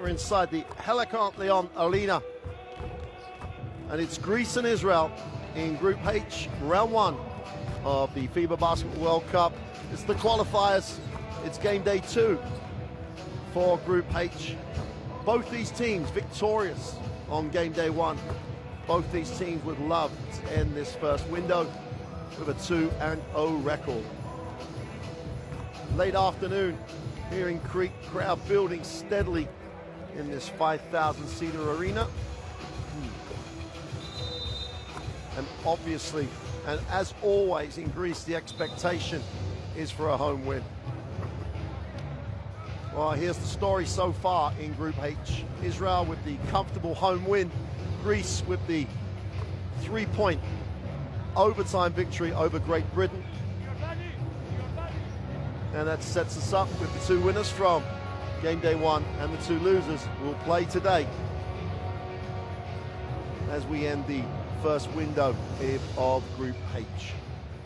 We're inside the Helicon Leon Arena. And it's Greece and Israel in Group H, round 1 of the FIBA Basketball World Cup. It's the qualifiers. It's game day 2 for Group H. Both these teams victorious on game day 1. Both these teams would love to end this first window with a 2-0 record. Late afternoon here in Crete, crowd building steadily in this 5,000-seater arena. And obviously, and as always in Greece, the expectation is for a home win. Well, here's the story so far in Group H. Israel with the comfortable home win. Greece with the 3-point overtime victory over Great Britain. And that sets us up with the 2 winners from game day 1 and the 2 losers will play today as we end the first window of Group H.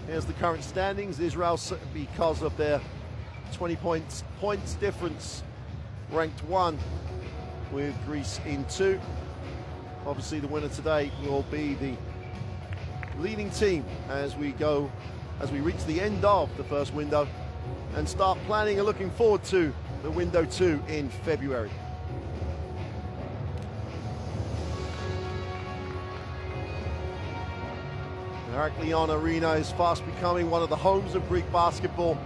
Here's the current standings. Israel, because of their 20 points difference, ranked 1 with Greece in 2. Obviously the winner today will be the leading team as we reach the end of the first window and start planning and looking forward to the window 2 in February. The Heraklion Arena is fast becoming one of the homes of Greek basketball.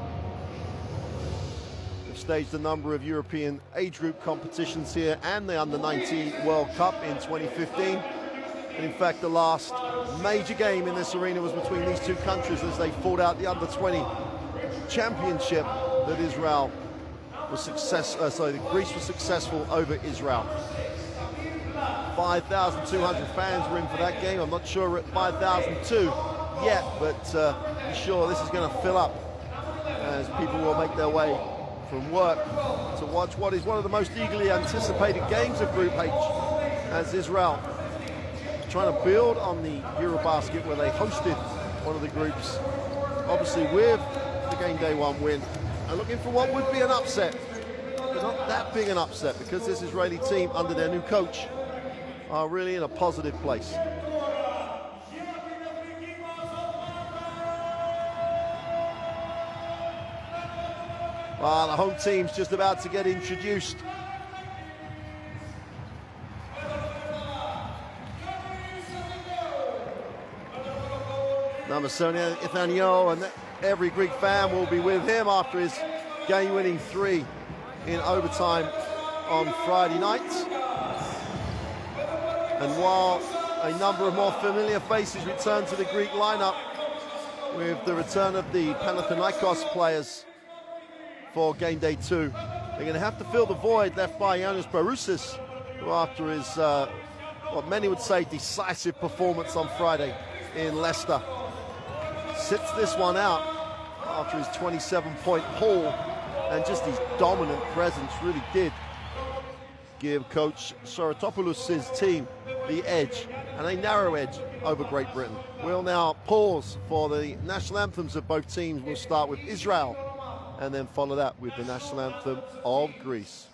They've staged a number of European age group competitions here and the Under-19 World Cup in 2015. And in fact, the last major game in this arena was between these 2 countries as they fought out the Under-20 championship that Israel was Greece was successful over Israel. 5,200 fans were in for that game. I'm not sure we're at 5,002 yet, but I'm sure this is going to fill up as people will make their way from work to watch what is one of the most eagerly anticipated games of Group H, as Israel trying to build on the Eurobasket where they hosted one of the groups, obviously with the game day 1 win, and looking for what would be an upset, but not that big an upset because this Israeli team under their new coach are really in a positive place. Well, the home team's just about to get introduced. Number 7, Ithanio, and every Greek fan will be with him after his game-winning 3 in overtime on Friday night. And while a number of more familiar faces return to the Greek lineup with the return of the Panathinaikos players for game day 2, they're going to have to fill the void left by Ioannis Barousis, who after his, what many would say, decisive performance on Friday in Leicester, sits this one out after his 27-point haul, and just his dominant presence really did give Coach Soratopoulos' team the edge, and a narrow edge over Great Britain. We'll now pause for the national anthems of both teams. We'll start with Israel and then follow that with the national anthem of Greece.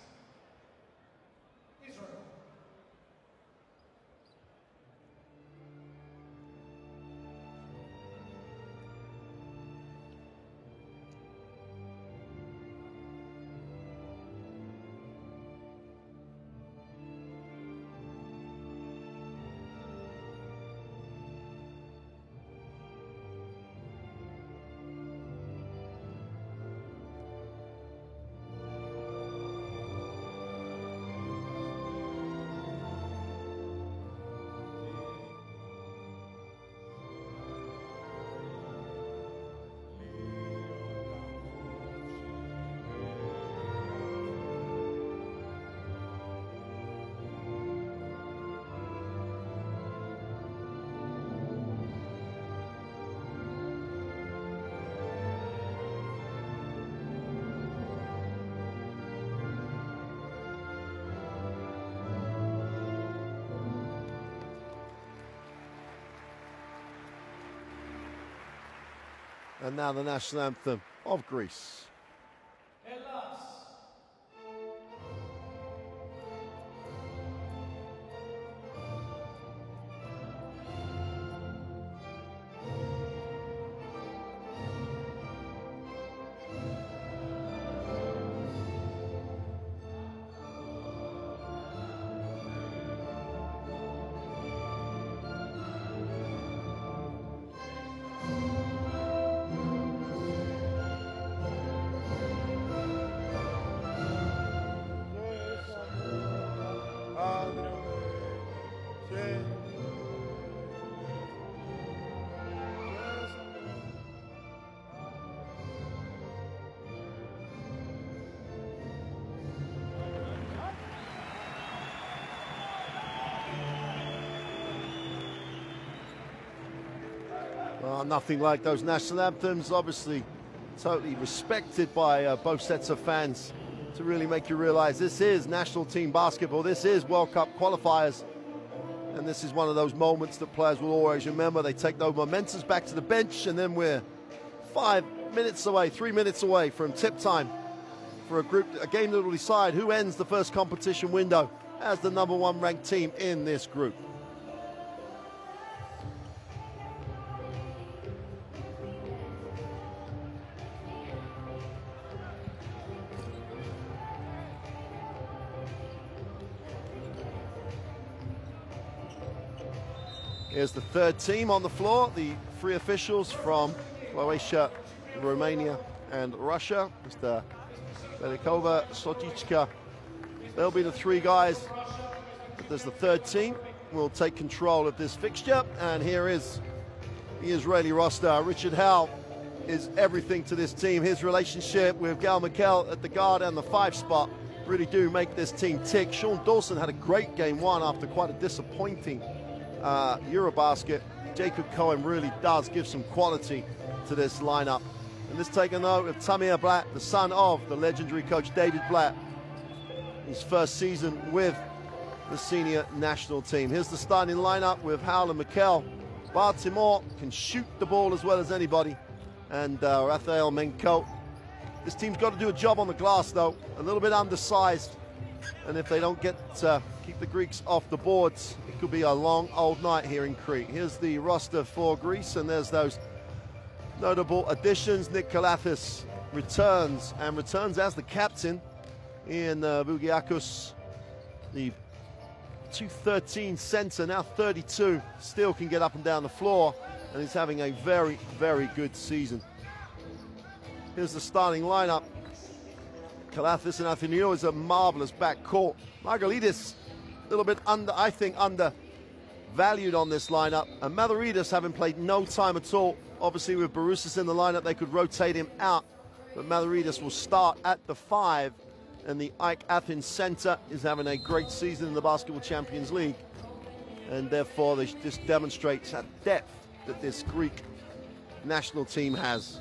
And now the national anthem of Greece. nothing like those national anthems, obviously totally respected by both sets of fans, to really make you realize this is national team basketball, this is World Cup qualifiers, and this is one of those moments that players will always remember. They take those momentums back to the bench, and then we're 3 minutes away from tip time for a game that will decide who ends the first competition window as the #1 ranked team in this group. Here's the third team on the floor, the 3 officials from Croatia, Romania, and Russia. Mr. Velikova, Sotichka. They'll be the 3 guys. But there's the third team. We'll take control of this fixture. And here is the Israeli roster. Richard Howe is everything to this team. His relationship with Gal Mikel at the guard and the 5 spot really do make this team tick. Sean Dawson had a great game 1 after quite a disappointing Eurobasket. Jacob Cohen really does give some quality to this lineup. And let's take a note of Tamir Blatt, the son of the legendary coach David Blatt. His first season with the senior national team. Here's the starting lineup with Howell and Mikel. Bar Timur can shoot the ball as well as anybody. And Rafael Menko. This team's got to do a job on the glass though. A little bit undersized. And if they don't keep the Greeks off the boards, it could be a long old night here in Crete. Here's the roster for Greece, and there's those notable additions. Nick Kalathis returns as the captain in Bougiakos, the 213 center, now 32, still can get up and down the floor, and he's having a very, very good season. Here's the starting lineup. Kalathis and Atheniou is a marvelous backcourt. Margalides, a little bit undervalued on this lineup. And Mathuridis having played no time at all. Obviously with Baroussis in the lineup, they could rotate him out. But Mathuridis will start at the 5. And the Ike Athens center is having a great season in the Basketball Champions League. And therefore, this demonstrates that depth that this Greek national team has.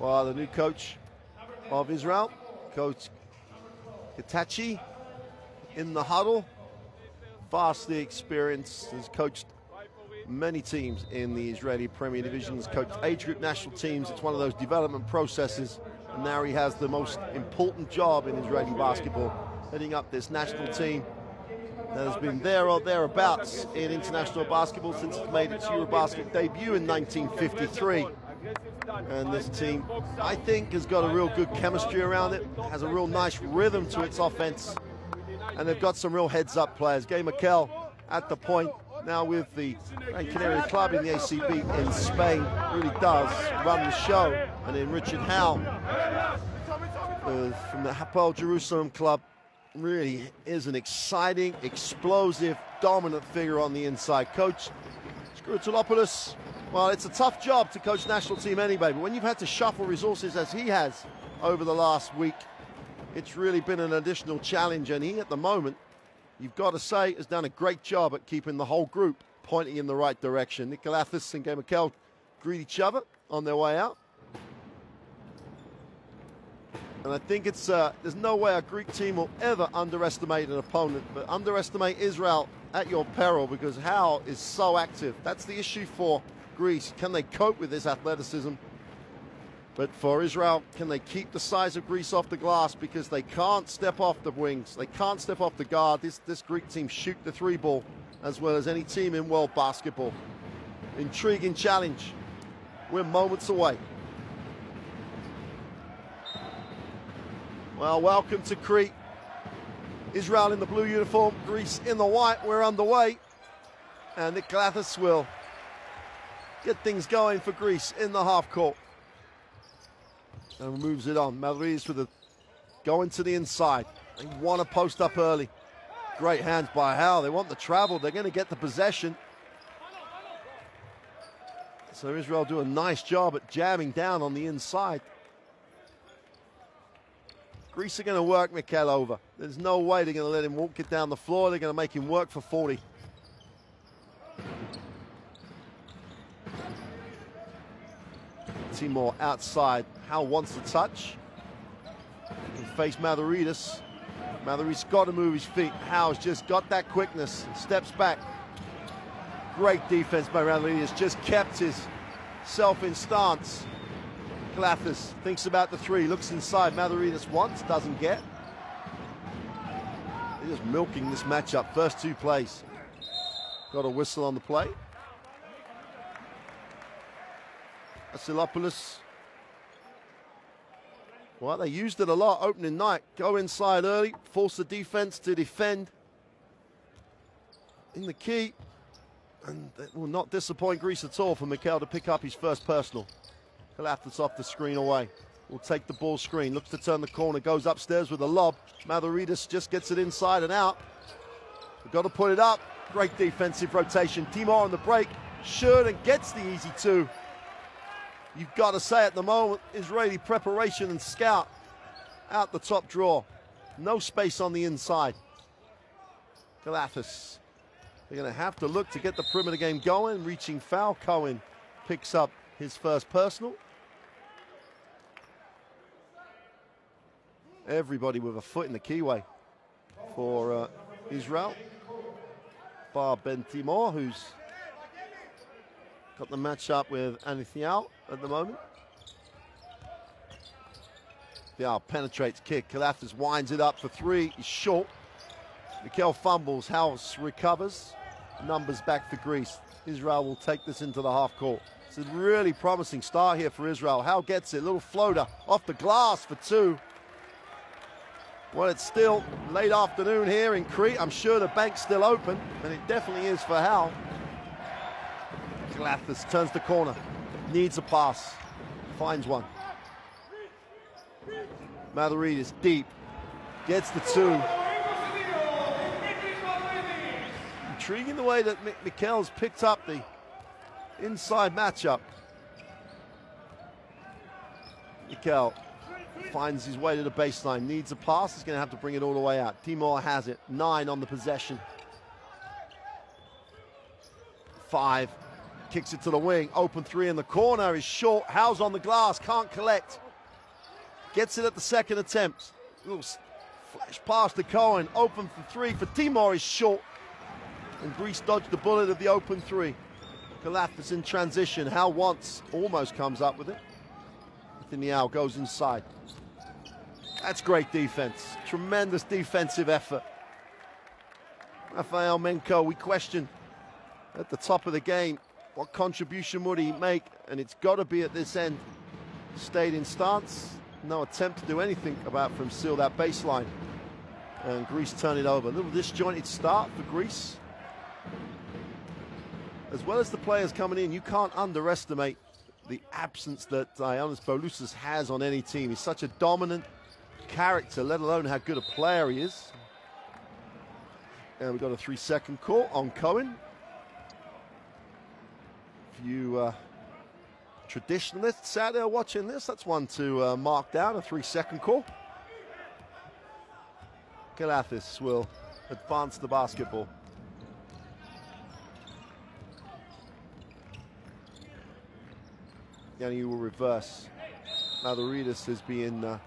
Well, the new coach of Israel, Coach Hitachi, in the huddle, vastly experienced, has coached many teams in the Israeli Premier Division, has coached age group national teams. It's one of those development processes, and now he has the most important job in Israeli basketball, heading up this national team that has been there or thereabouts in international basketball since it made its Eurobasket debut in 1953. And this team, I think, has got a real good chemistry around it, has a real nice rhythm to its offense, and they've got some real heads-up players. Gay Mikel at the point, now with the Gran Canaria club in the ACB in Spain, really does run the show. And then Richard Howe from the Hapoel Jerusalem club really is an exciting, explosive, dominant figure on the inside. Coach Skouritolopoulos, well, it's a tough job to coach national team anyway, but when you've had to shuffle resources as he has over the last week, it's really been an additional challenge. And he, at the moment, you've got to say, has done a great job at keeping the whole group pointing in the right direction. Nick Kalathis and Gay Mikel greet each other on their way out. And I think it's there's no way a Greek team will ever underestimate an opponent, but underestimate Israel at your peril, because Howe is so active. That's the issue for Greece. Can they cope with this athleticism? But for Israel, can they keep the size of Greece off the glass? Because they can't step off the wings. They can't step off the guard. This Greek team shoot the 3-ball as well as any team in world basketball. Intriguing challenge. We're moments away. Well, welcome to Crete. Israel in the blue uniform, Greece in the white. We're underway. And Nick Kalathis will get things going for Greece in the half court. And moves it on. Mavridis with a going to the inside. They want to post up early. Great hands by Hal. They want the travel. They're going to get the possession. So Israel do a nice job at jamming down on the inside. Greece are going to work Mikel over. There's no way they're going to let him walk it down the floor. They're going to make him work for 40. Timor outside. Hal wants the touch. He faced Mavridis. Mavridis got to move his feet. Hal's just got that quickness. Steps back. Great defense by Mavridis. Just kept his self in stance. Kalathis thinks about the three. Looks inside. Mavridis once. Doesn't get. They're just milking this matchup. First two plays. Got a whistle on the play. Vasilopoulos. Well, they used it a lot opening night. Go inside early, force the defense to defend in the key. And it will not disappoint Greece at all for Mikel to pick up his first personal. Kalathis off the screen away. Will take the ball screen, looks to turn the corner, goes upstairs with a lob. Mavridis just gets it inside and out. We've got to put it up. Great defensive rotation. Timor on the break. Should and gets the easy two. You've got to say at the moment, Israeli preparation and scout out the top draw. No space on the inside. Kalathis. They're going to have to look to get the perimeter game going. Reaching foul. Cohen picks up his first personal. Everybody with a foot in the keyway for Israel. Bar Ben Timor, who's got the match up with Anithial at the moment. Thial penetrates kick. Kalathis winds it up for three. He's short. Mikel fumbles. House recovers. Numbers back for Greece. Israel will take this into the half court. It's a really promising start here for Israel. Hal gets it. Little floater off the glass for two. Well, it's still late afternoon here in Crete. I'm sure the bank's still open, and it definitely is for Hal. Kalathis turns the corner, needs a pass, finds one. Mavridis deep, gets the two. Intriguing the way that Mikel's picked up the inside matchup. Mikel finds his way to the baseline, needs a pass, he's going to have to bring it all the way out. Timor has it, 9 on the possession. 5. Kicks it to the wing, open three in the corner, is short. Hal's on the glass, can't collect. Gets it at the second attempt. Little flash pass to Cohen, open for three for Timor, is short. And Greece dodged the bullet of the open three. Kalathis in transition, Hal once, almost comes up with it. Nathaniel goes inside. That's great defense, tremendous defensive effort. Rafael Menko, we question at the top of the game, what contribution would he make? And it's got to be at this end. Stayed in stance. No attempt to do anything about from seal that baseline. And Greece turn it over. A little disjointed start for Greece. As well as the players coming in, you can't underestimate the absence that Ioannis Bouloussis has on any team. He's such a dominant character, let alone how good a player he is. And we've got a 3-second call on Cohen. You traditionalists out there watching this, that's one to mark down, a 3-second call. Kalathis will advance the basketball. Yanni will reverse. Mavridis is being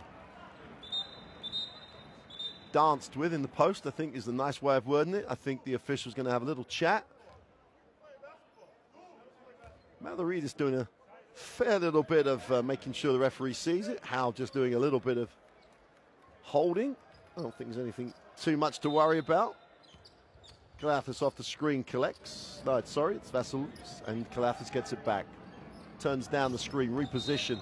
danced with in the post, I think is the nice way of wording it. I think the official's going to have a little chat. Mavridis doing a fair little bit of making sure the referee sees it. Hal just doing a little bit of holding. I don't think there's anything too much to worry about. Kalathis off the screen collects. No, sorry, it's Vassilios, and Kalathis gets it back. Turns down the screen, reposition.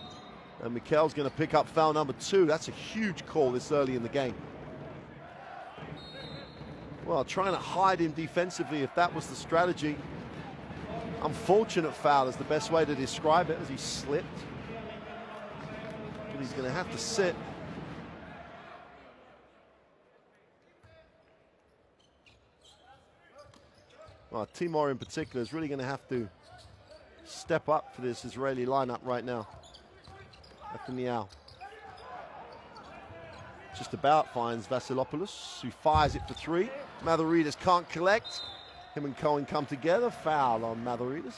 And Mikel's going to pick up foul number 2. That's a huge call this early in the game. Well, trying to hide him defensively, if that was the strategy. unfortunate foul is the best way to describe it, as he slipped. But he's going to have to sit. Well, Timor in particular is really going to have to step up for this Israeli lineup right now. Netanyahu just about finds Vasilopoulos, who fires it for three. Matherides can't collect. Him and Cohen come together. Foul on Matherides.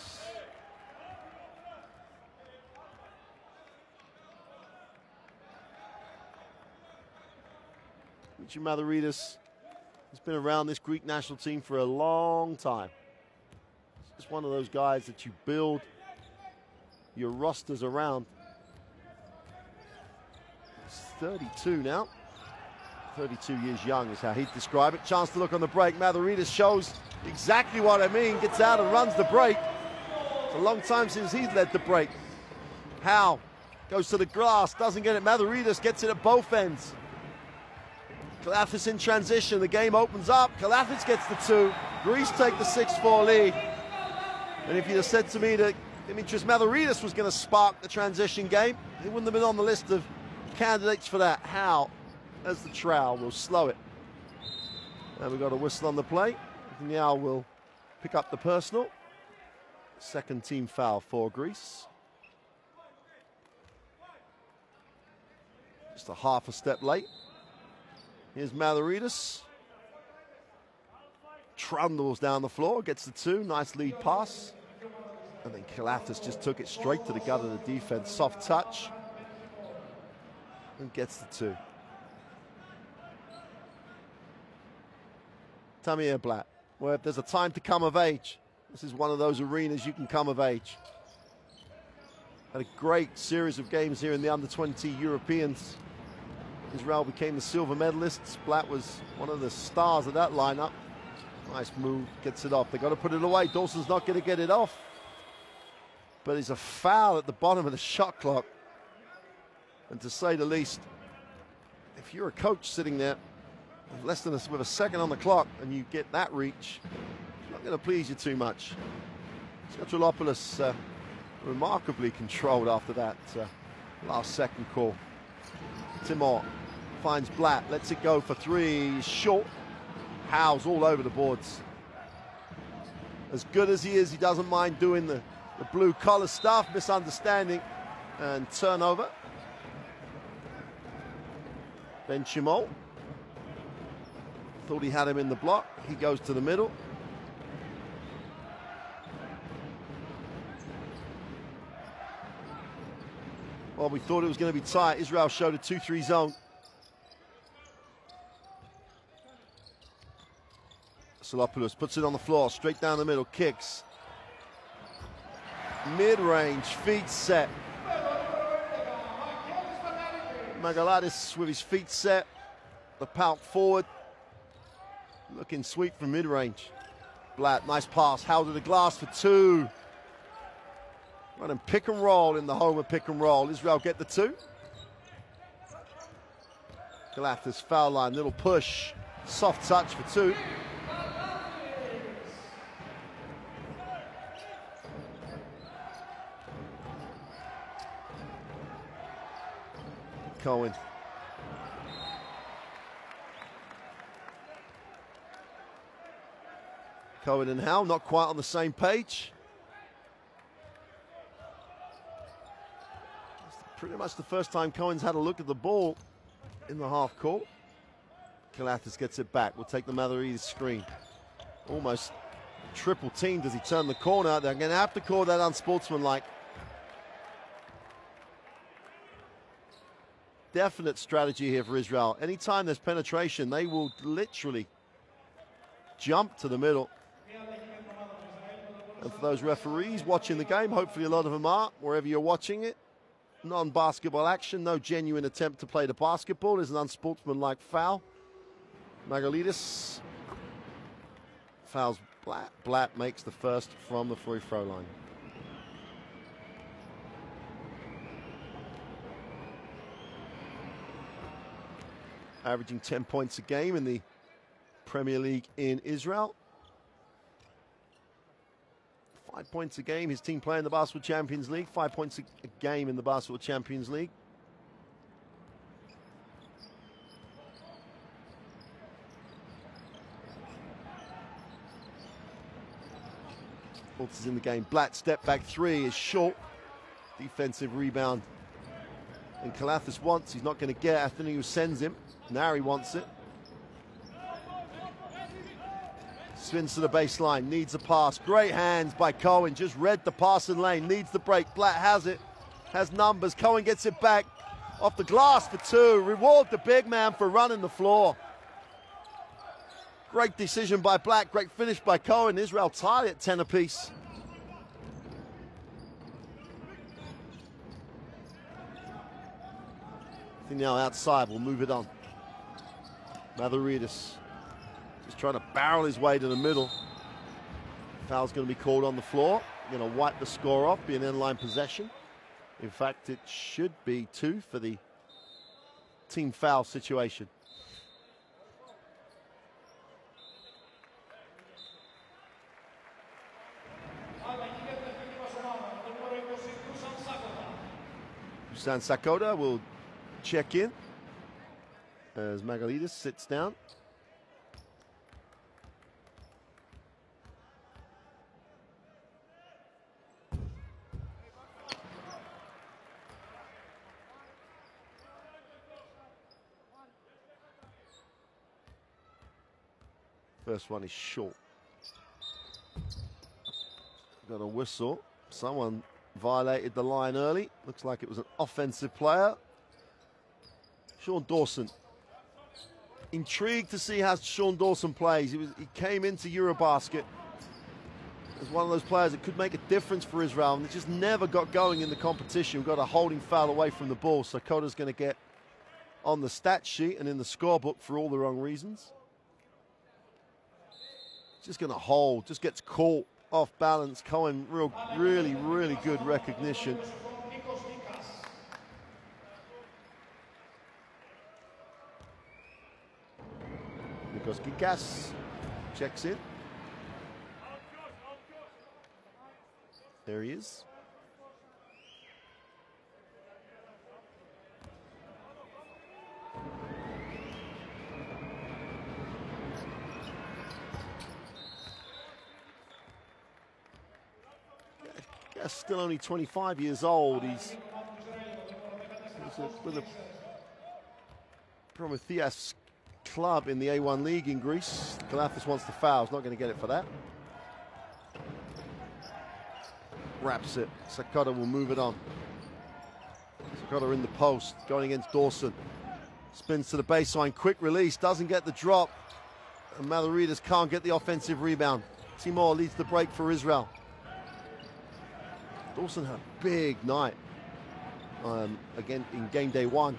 Richard Matherides has been around this Greek national team for a long time. It's just one of those guys that you build your rosters around. He's 32 now. 32 years young is how he'd describe it. Chance to look on the break. Matherides shows exactly what I mean. Gets out and runs the break. It's a long time since he's led the break. Howe goes to the glass, doesn't get it. Matherides gets it at both ends. Kalathis in transition, the game opens up. Kalathis gets the two. Greece take the 6-4 lead. And if you'd have said to me that Dimitris Matherides was going to spark the transition game, he wouldn't have been on the list of candidates for that. How, as the trowel, will slow it. And we've got a whistle on the play. Now will pick up the personal. Second team foul for Greece. Just a half a step late. Here's Matherides. Trundles down the floor, gets the two. Nice lead pass. And then Kalathis just took it straight to the gut of the defense. Soft touch. And gets the two. Tamir Blatt, where if there's a time to come of age, this is one of those arenas you can come of age. Had a great series of games here in the under-20 Europeans. Israel became the silver medalists. Blatt was one of the stars of that lineup. Nice move, gets it off. They've got to put it away. Dawson's not going to get it off. But it's a foul at the bottom of the shot clock. And to say the least, if you're a coach sitting there with a second on the clock and you get that reach, it's not going to please you too much. Skatrolopoulos remarkably controlled after that last second call. Timor finds Blatt, lets it go for three. He's short. Howe's all over the boards. As good as he is, he doesn't mind doing the blue-collar stuff. Misunderstanding and turnover. Ben Chimol thought he had him in the block. He goes to the middle. Well, we thought it was going to be tight. Israel showed a 2-3 zone. Solopoulos puts it on the floor, straight down the middle, kicks. Mid-range, feet set. Magaladis with his feet set. The pout forward. Looking sweet from mid-range. Blatt, nice pass. Howe to the glass for two. Running pick and roll in the home of pick and roll. Israel get the two. Kalathis foul line, little push. Soft touch for two. Cohen. Cohen and Howe not quite on the same page. Pretty much the first time Cohen's had a look at the ball in the half court. Kalathis gets it back. We'll take the Matherides screen. Almost triple teamed as he turned the corner. They're going to have to call that unsportsmanlike. Definite strategy here for Israel. Anytime there's penetration, they will literally jump to the middle. And for those referees watching the game, hopefully a lot of them are, wherever you're watching it, non-basketball action, no genuine attempt to play the basketball. Is an unsportsmanlike foul. Magalides fouls Blatt. Blatt makes the first from the free throw line. Averaging 10 points a game in the Premier League in Israel. 5 points a game. His team play in the Basketball Champions League. 5 points a game in the Basketball Champions League. Fultz is in the game. Blatt step back three is short. Defensive rebound. And Kalathis wants, he's not going to get. Atheniou sends him. Now he wants it. Spins to the baseline, needs a pass. Great hands by Cohen, just read the passing lane, needs the break. Blatt has it, has numbers. Cohen gets it back off the glass for two. Reward the big man for running the floor. Great decision by Blatt, great finish by Cohen. Israel tied at 10 apiece. I think now outside, we'll move it on. Mathuridis just trying to barrel his way to the middle. Foul's going to be called on the floor. Going to wipe the score off, be an end-line possession. In fact, it should be 2 for the team foul situation. Dusan Sakota will check in as Magalidis sits down. First one is short. Got a whistle. Someone violated the line early. Looks like it was an offensive player. Sean Dawson. Intrigued to see how Sean Dawson plays. He came into Eurobasket as one of those players that could make a difference for Israel, and they just never got going in the competition. Got a holding foul away from the ball. So Kota's going to get on the stat sheet and in the scorebook for all the wrong reasons. Just going to hold, just gets caught off balance. Cohen, really good recognition. Nikos Gigas checks in. There he is. Still only 25 years old. He's with a Prometheus club in the A1 League in Greece. Kalathis wants the foul. He's not going to get it for that. Wraps it. Sakota will move it on. Sakota in the post, going against Dawson. Spins to the baseline. Quick release. Doesn't get the drop. And Mathuridis can't get the offensive rebound. Timor leads the break for Israel. Dawson had a big night again in game day 1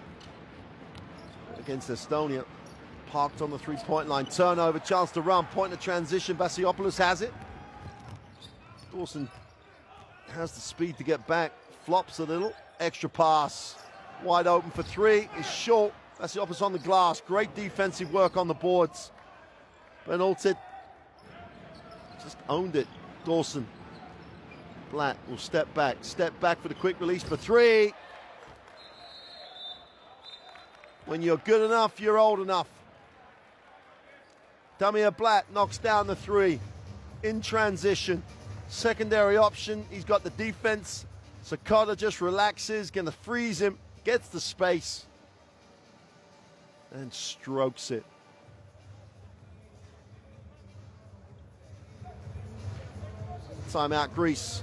against Estonia. Parked on the three-point line. Turnover, chance to run. Point of transition. Vassiopoulos has it. Dawson has the speed to get back. Flops a little. Extra pass. Wide open for three. Is short. Vassiopoulos on the glass. Great defensive work on the boards. Ben Alted just owned it. Dawson. Blatt will step back for the quick release for three. When you're good enough, you're old enough. Damir Blatt knocks down the three in transition. Secondary option, he's got the defense. Sakota just relaxes, gonna freeze him, gets the space, and strokes it. Timeout Greece.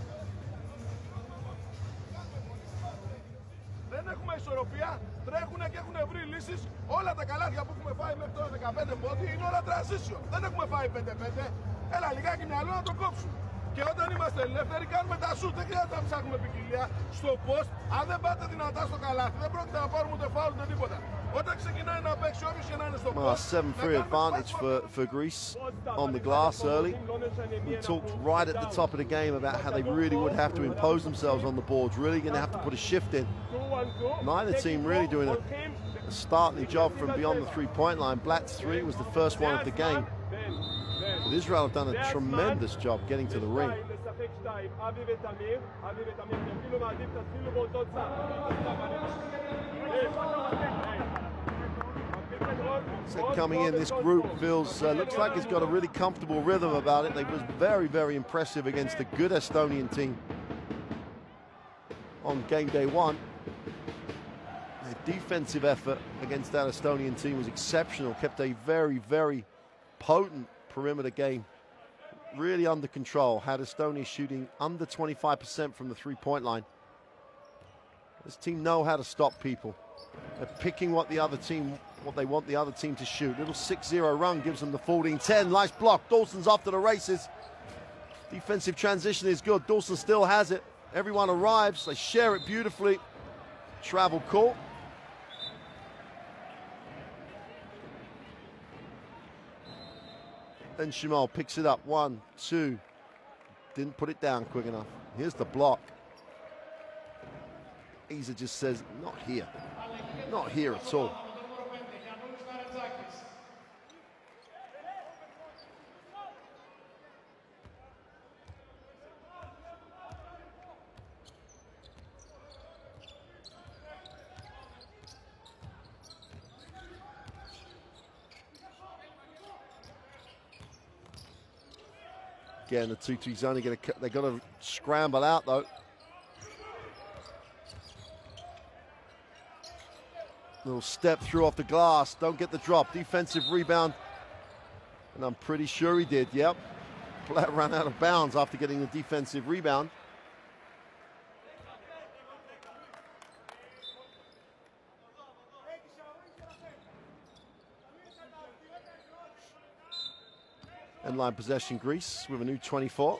Δεν έχουμε ισορροπία, τρέχουν και έχουν βρει λύσεις. Όλα τα καλάθια που έχουμε φάει μέχρι τώρα 15 πόντι είναι όλα transition. Δεν έχουμε φάει 5-5. Έλα λιγάκι μυαλό να το κόψουν. Και όταν είμαστε ελεύθεροι κάνουμε τα σουτ. Δεν χρειάζεται να ψάχνουμε ποικιλία. Στο post, αν δεν πάτε δυνατά στο καλάθι, δεν πρόκειται να πάρουμε ούτε φάουλ ούτε τίποτα. Όταν ξεκινάει να παίξει όποιος και να είναι στο post. 7-3 advantage for Greece on the glass early. We talked right at the top of the game about how they really would have to impose themselves on the boards, really going to have to put a shift in. Neither team really doing a startling job from beyond the three-point line. Blatt's three was the first one of the game. But Israel have done a tremendous job getting to the ring. So coming in, this group feels, looks like it's got a really comfortable rhythm about it. They was very, very impressive against a good Estonian team on game day one. Their defensive effort against that Estonian team was exceptional, kept a very, very potent perimeter game really under control, had Estonia shooting under 25% from the three-point line. This team know how to stop people. They're picking what they want the other team to shoot. Little 6-0 run gives them the 14-10. Nice block. Dawson's off to the races. Defensive transition is good. Dawson still has it. Everyone arrives. They share it beautifully. Travel call. Then Shimal picks it up. 1, 2. Didn't put it down quick enough. Here's the block. Isa just says, not here. Not here at all. Again, the 2-2 zone, they got to scramble out though. Little step through off the glass, don't get the drop. Defensive rebound, and I'm pretty sure he did, yep. Player ran out of bounds after getting the defensive rebound. End line possession, Greece with a new 24.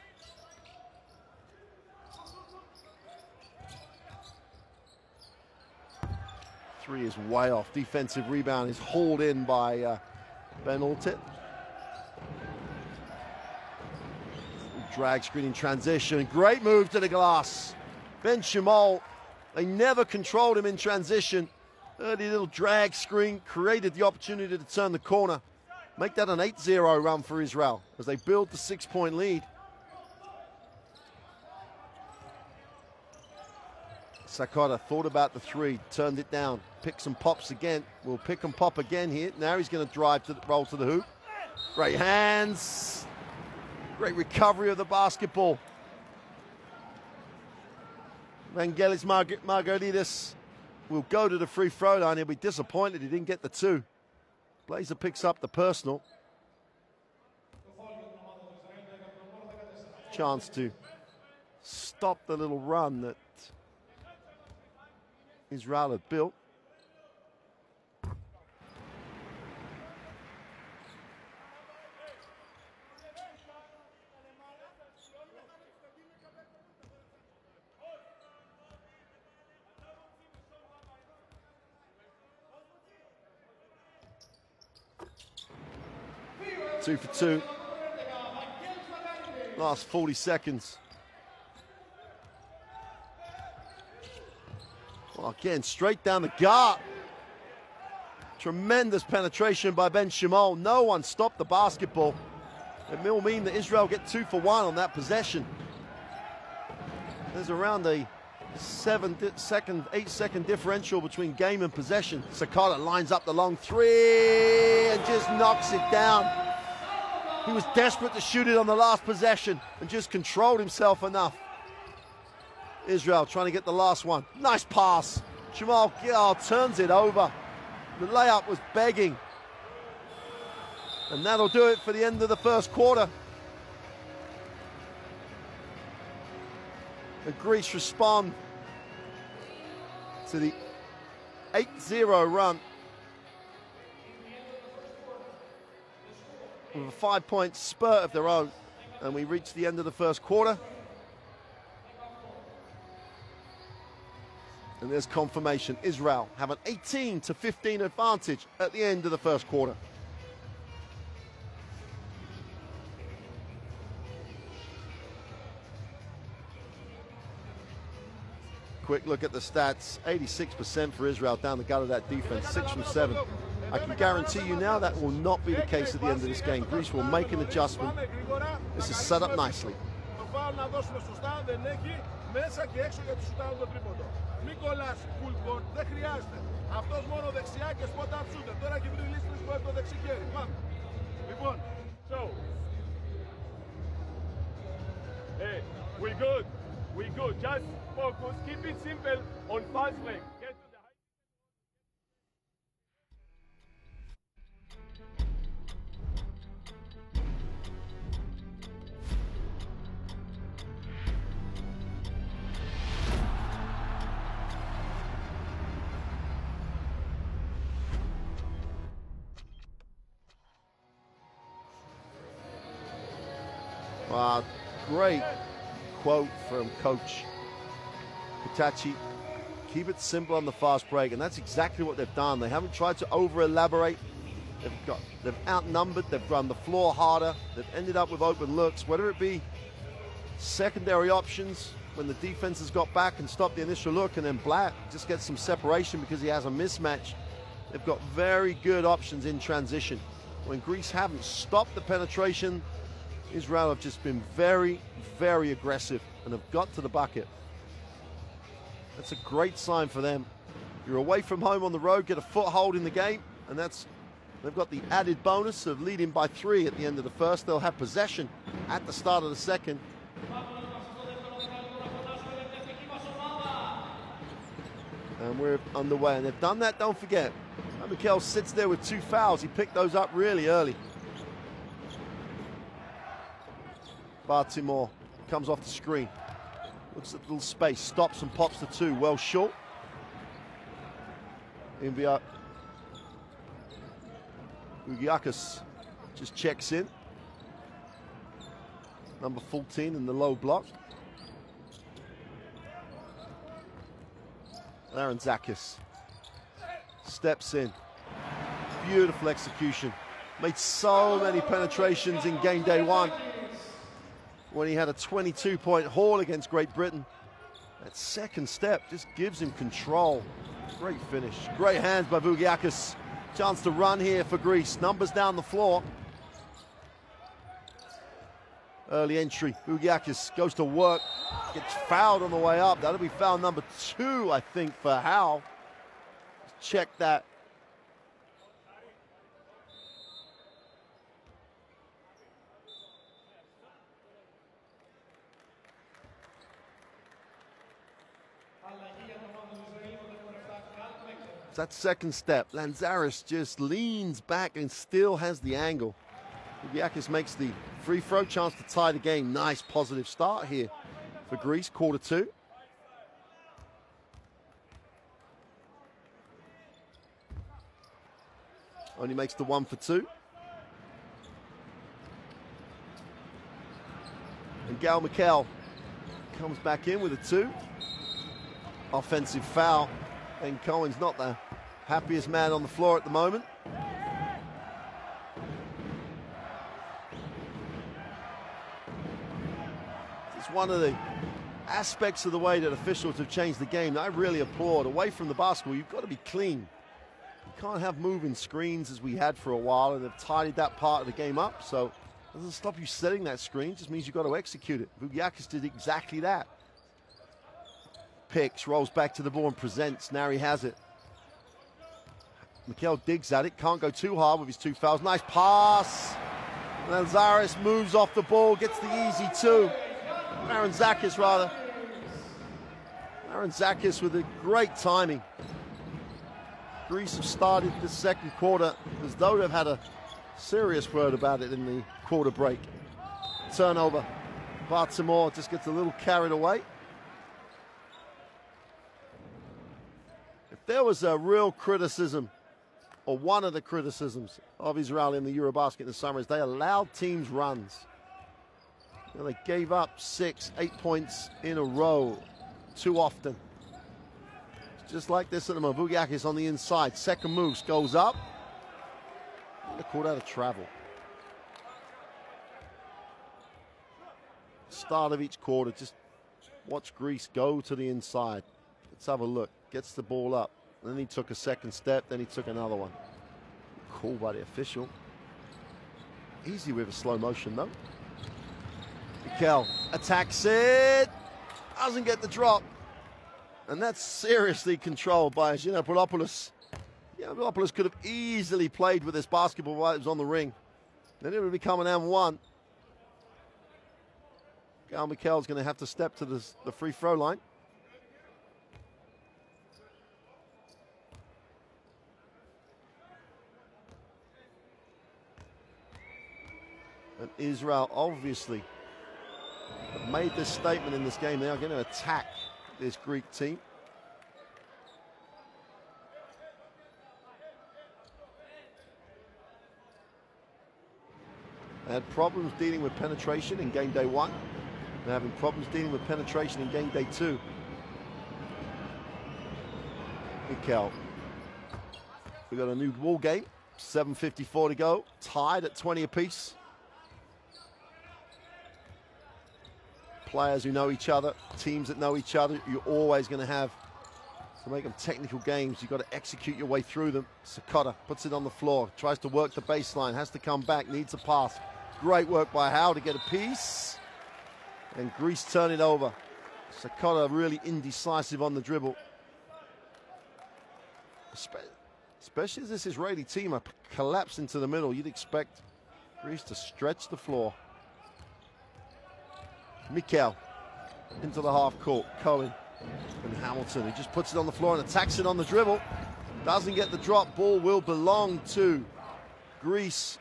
Three is way off. Defensive rebound is hauled in by Ben Altit. Drag screen in transition. Great move to the glass. Ben Shimal, they never controlled him in transition. Early little drag screen created the opportunity to turn the corner. Make that an 8-0 run for Israel as they build the 6-point lead. Sakata thought about the three, turned it down, picks and pops again. We'll pick and pop again here. Now he's going to drive to the roll to the hoop. Great hands. Great recovery of the basketball. Vangelis Margaritis will go to the free throw line. He'll be disappointed he didn't get the two. Blazer picks up the personal. Chance to stop the little run that Israel had built. Two for two. Last 40 seconds. Well, again, straight down the gut. Tremendous penetration by Ben Shimal. No one stopped the basketball. It will mean that Israel get 2 for 1 on that possession. There's around a 8-second differential between game and possession. Sakata lines up the long three and just knocks it down. He was desperate to shoot it on the last possession and just controlled himself enough. Israel trying to get the last one. Nice pass. Jamal turns it over. The layup was begging. And that'll do it for the end of the first quarter. The Greece respond to the 8-0 run with a 5-point spurt of their own, and we reach the end of the first quarter. And there's confirmation. Israel have an 18-15 advantage at the end of the first quarter. Quick look at the stats. 86% for Israel down the gut of that defense. 6 from 7. I can guarantee you now that will not be the case at the end of this game. Greece will make an adjustment. This is set up nicely. Αυτός μόνο δεξιά και spot up shooter. Τώρα έχει βρει λύση που έχει το δεξί χέρι. Πάμε. Λοιπόν, so. Hey, we good. We good. Just focus. Keep it simple on fast break. Get to the high. Great quote from Coach Hitachi. Keep it simple on the fast break, and that's exactly what they've done. They haven't tried to over-elaborate. They've outnumbered, they've run the floor harder, they've ended up with open looks, whether it be secondary options when the defense has got back and stopped the initial look, and then Black just gets some separation because he has a mismatch. They've got very good options in transition. When Greece haven't stopped the penetration, Israel have just been very, very aggressive and have got to the bucket. That's a great sign for them. You're away from home on the road, get a foothold in the game, and they've got the added bonus of leading by 3 at the end of the first. They'll have possession at the start of the second. And we're underway, and they've done that, don't forget. Mikel sits there with 2 fouls. He picked those up really early. Baltimore comes off the screen, looks at the little space, stops and pops the 2, well short. Ugiakis just checks in. Number 14 in the low block. Larantzakis steps in. Beautiful execution. Made so many penetrations in game day 1. When he had a 22-point haul against Great Britain. That second step just gives him control. Great finish. Great hands by Vugiakis. Chance to run here for Greece. Numbers down the floor. Early entry. Vugiakis goes to work. Gets fouled on the way up. That'll be foul number 2, I think, for Howe. Check that. That second step, Lanzaris just leans back and still has the angle. Vugiakis makes the free throw, chance to tie the game. Nice positive start here for Greece, quarter 2. Only makes the 1 for 2. And Gal Mikel comes back in with a 2. Offensive foul. And Cohen's not the happiest man on the floor at the moment. It's one of the aspects of the way that officials have changed the game that I really applaud. Away from the basketball, you've got to be clean. You can't have moving screens as we had for a while, and they've tidied that part of the game up. So it doesn't stop you setting that screen, it just means you've got to execute it. Vugiakis did exactly that. Picks, rolls back to the ball and presents. Nari has it. Mikel digs at it, can't go too hard with his 2 fouls. Nice pass. Lanzaris moves off the ball, gets the easy 2. Larantzakis, rather. Larantzakis with a great timing. Greece have started the second quarter as though they've had a serious word about it in the quarter break. Turnover. Baltimore just gets a little carried away. If there was a real criticism, or one of the criticisms of Israel in the Eurobasket in the summer, is they allowed teams runs. You know, they gave up 6, 8 points in a row too often. Just like this at the moment. Vugiakis on the inside. Second move goes up. They're called out of travel. Start of each quarter, just watch Greece go to the inside. Let's have a look. Gets the ball up. And then he took a second step, then he took another one. call by the official. Easy with a slow motion though. Mikel attacks it, doesn't get the drop. And that's seriously controlled by Giannopoulos. Giannopoulos could have easily played with this basketball while it was on the ring. Then it would become an M1. Mikel's going to have to step to the free throw line. And Israel obviously have made this statement in this game. They are going to attack this Greek team. They had problems dealing with penetration in game day 1. They're having problems dealing with penetration in game day 2. Mikel. We've got a new ball game. 7:54 to go. Tied at 20 apiece. Players who know each other, teams that know each other, you're always going to have to make them technical games. You've got to execute your way through them. Sakota puts it on the floor, tries to work the baseline, has to come back, needs a pass. Great work by Howe to get a piece. And Greece turn it over. Sakota really indecisive on the dribble. Especially as this Israeli team are collapsed into the middle, you'd expect Greece to stretch the floor. Mikel into the half court. Cohen and Hamilton. He just puts it on the floor and attacks it on the dribble. Doesn't get the drop. Ball will belong to Greece.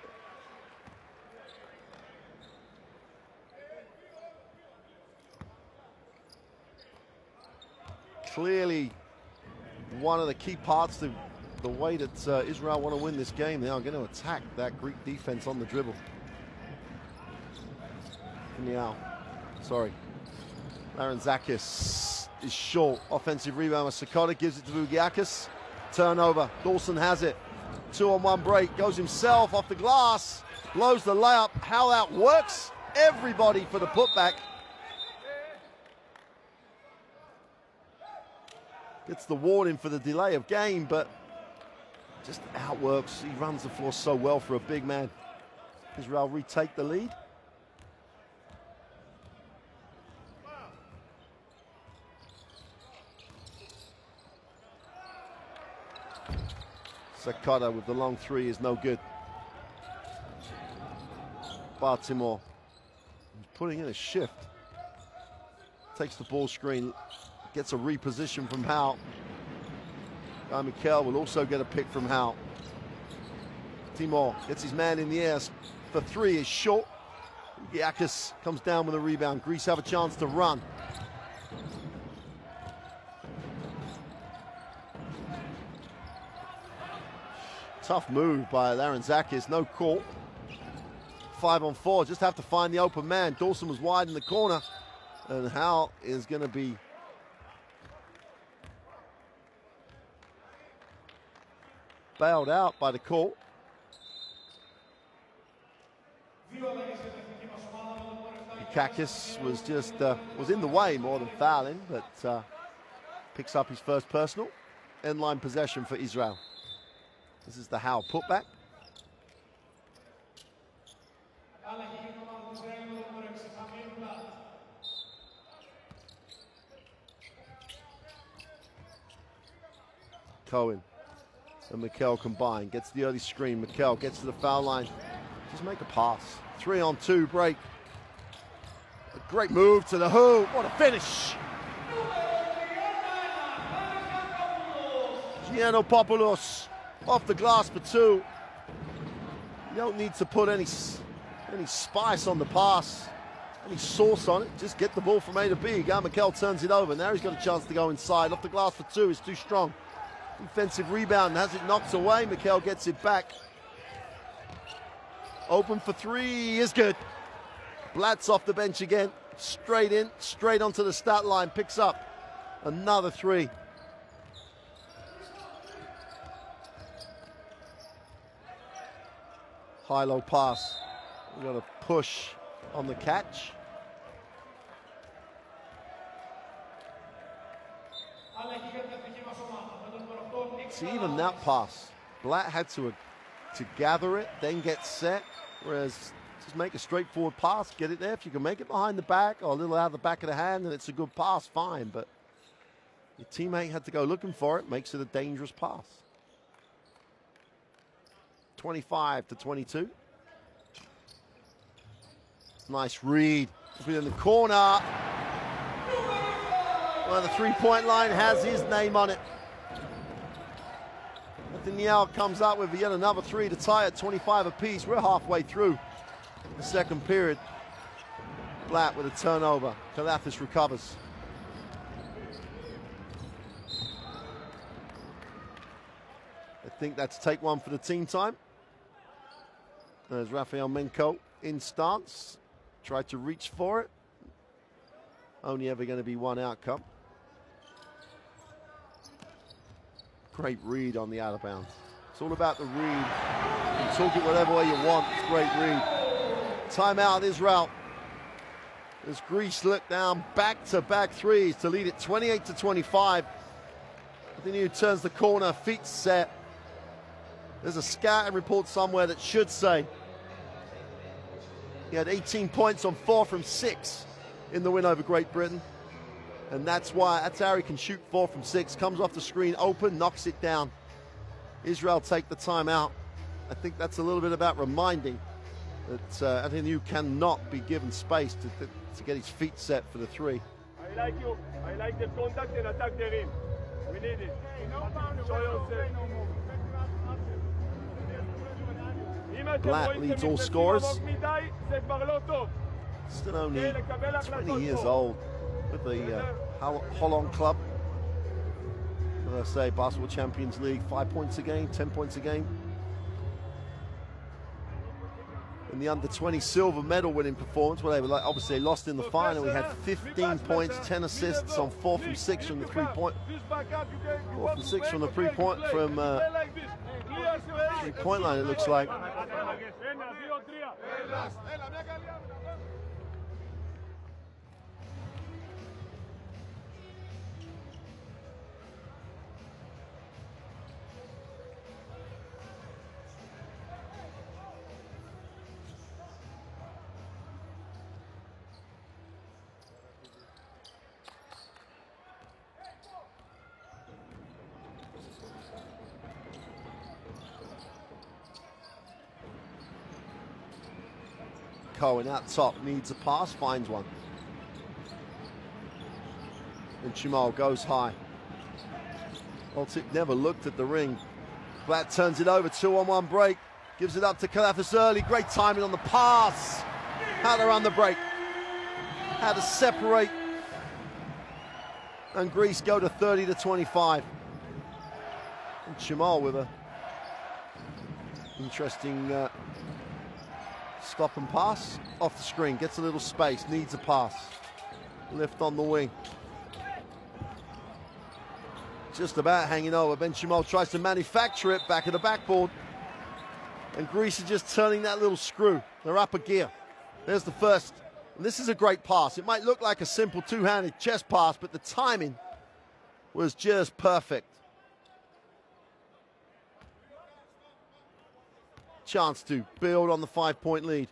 Clearly one of the key parts to the way that Israel want to win this game. They are going to attack that Greek defense on the dribble. Larantzakis is short. Offensive rebound with Sakota, gives it to Vugiakis. Turnover. Dawson has it. 2-on-1 break. Goes himself off the glass. Blows the layup. How that works. Everybody for the putback. Gets the warning for the delay of game, but just outworks. He runs the floor so well for a big man. Israel retake the lead. Sakata with the long three is no good. Baltimore putting in a shift. Takes the ball screen, gets a reposition from Howe. Mikel will also get a pick from Howe. Timor gets his man in the air. For three is short. Giakis comes down with a rebound. Greece have a chance to run. Tough move by Larantzakis, no call. 5-on-4, just have to find the open man. Dawson was wide in the corner, and Howe is going to be bailed out by the call. Kakis was just was in the way more than fouling, but picks up his first personal. End line possession for Israel. This is the Howe putback. Cohen and Mikel combine. Gets the early screen. Mikel gets to the foul line. Just make a pass. 3-on-2 break. A great move to the hoop. What a finish. Giannopoulos off the glass for two. You don't need to put any spice on the pass, any sauce on it. Just get the ball from A to B. Mikel turns it over. Now he's got a chance to go inside. Off the glass for two. It's too strong. Defensive rebound. Has it knocked away. Mikel gets it back. Open for three is good. Blatz off the bench again. Straight in, straight onto the stat line. Picks up another three. High-low pass. We've got a push on the catch. See, even that pass, Blatt had to to gather it, then get set, whereas just make a straightforward pass, get it there. If you can make it behind the back or a little out of the back of the hand and it's a good pass, fine, but your teammate had to go looking for it, makes it a dangerous pass. 25-22. Nice read. In the corner. Well, the three-point line has his name on it. Nathaniel comes up with yet another three to tie at 25 apiece. We're halfway through the second period. Blatt with a turnover. Kalafis recovers. I think that's take one for the team time. There's Rafael Menko in stance. Tried to reach for it. Only ever going to be one outcome. Great read on the out of bounds. It's all about the read. You can talk it whatever way you want. It's great read. Timeout, Israel. As Greece look down back-to-back threes to lead it 28-25. Nathaniel turns the corner, feet set. There's a scouting report somewhere that should say he had 18 points on 4 from 6 in the win over Great Britain. And that's how he can shoot 4 from 6. Comes off the screen, open, knocks it down. Israel take the timeout. I think that's a little bit about reminding that Nathaniel cannot be given space to get his feet set for the three. I like you. I like the contact and attack the rim. We need it. Show yourself. Blatt leads all scorers. Still only 20 years old with the Holland club. As I say, Basketball Champions League, 5 points a game, 10 points a game. In the under-20 silver medal winning performance, where they were obviously lost in the final, he had 15 points, 10 assists on 4 from 6 from the three-point. 4 from 6 from the three-point line, it looks like. Cohen out top, needs a pass, finds one. And Chimal goes high. Baltic never looked at the ring. Blatt turns it over, 2-on-1 break. Gives it up to Kalafis early. Great timing on the pass. How to run the break. How to separate. And Greece go to 30-25. And Chimal with a interesting stop and pass off the screen, gets a little space, needs a pass. Lift on the wing. Just about hanging over. Ben Chimal tries to manufacture it back of the backboard. And Greece is just turning that little screw. They're up a gear. There's the first. And this is a great pass. It might look like a simple two-handed chest pass, but the timing was just perfect. Chance to build on the 5-point lead.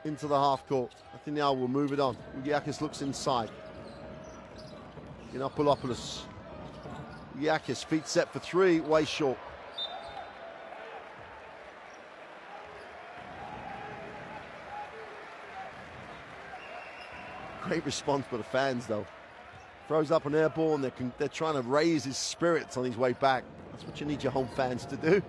Into the half court. I think now we'll move it on. Giakis looks inside. Yiannopoulos. Giakis, feet set for three, way short. Great response by the fans, though. Throws up an air ball, and they're trying to raise his spirits on his way back. That's what you need your home fans to do.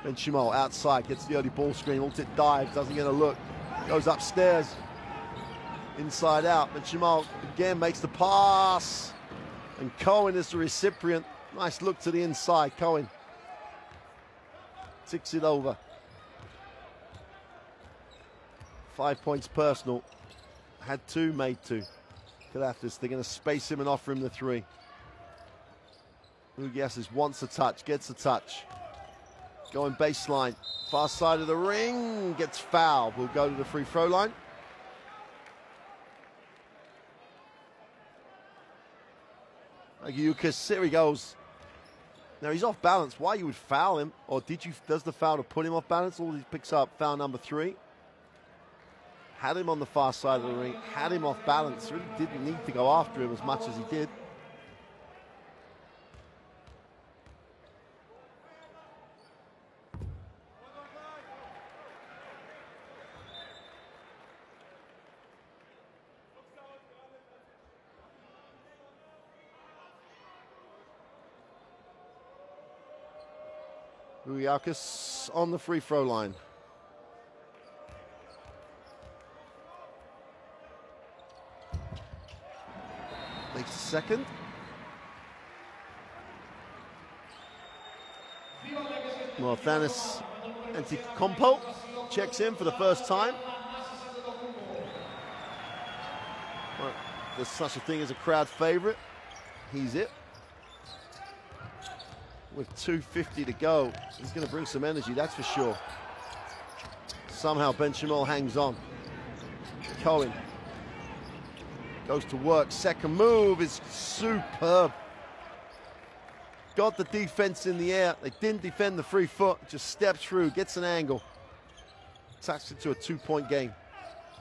Ben Chimal outside, gets the early ball screen, looks at dives, doesn't get a look. Goes upstairs, inside out. Ben Chimal again makes the pass. And Cohen is the recipient. Nice look to the inside, Cohen. Ticks it over. 5 points personal. Had two, made two. Kalafis, they're going to space him and offer him the three. Ugiasis wants a touch, gets a touch. Going baseline, far side of the ring, gets fouled. We'll go to the free throw line. Agiukas, here he goes. Now he's off balance. Why you would foul him, or does the foul to put him off balance? All he picks up, foul number 3. Had him on the far side of the ring, had him off balance. Really didn't need to go after him as much as he did. Agiukas on the free throw line. Makes second. Thanos Antetokounmpo checks in for the first time. Well, there's such a thing as a crowd favorite. He's it. With 2:50 to go, he's going to bring some energy, that's for sure. Somehow Ben Shamil hangs on. Cohen goes to work. Second move is superb. Got the defense in the air. They didn't defend the free foot. Just steps through, gets an angle. Attacks it to a 2-point game.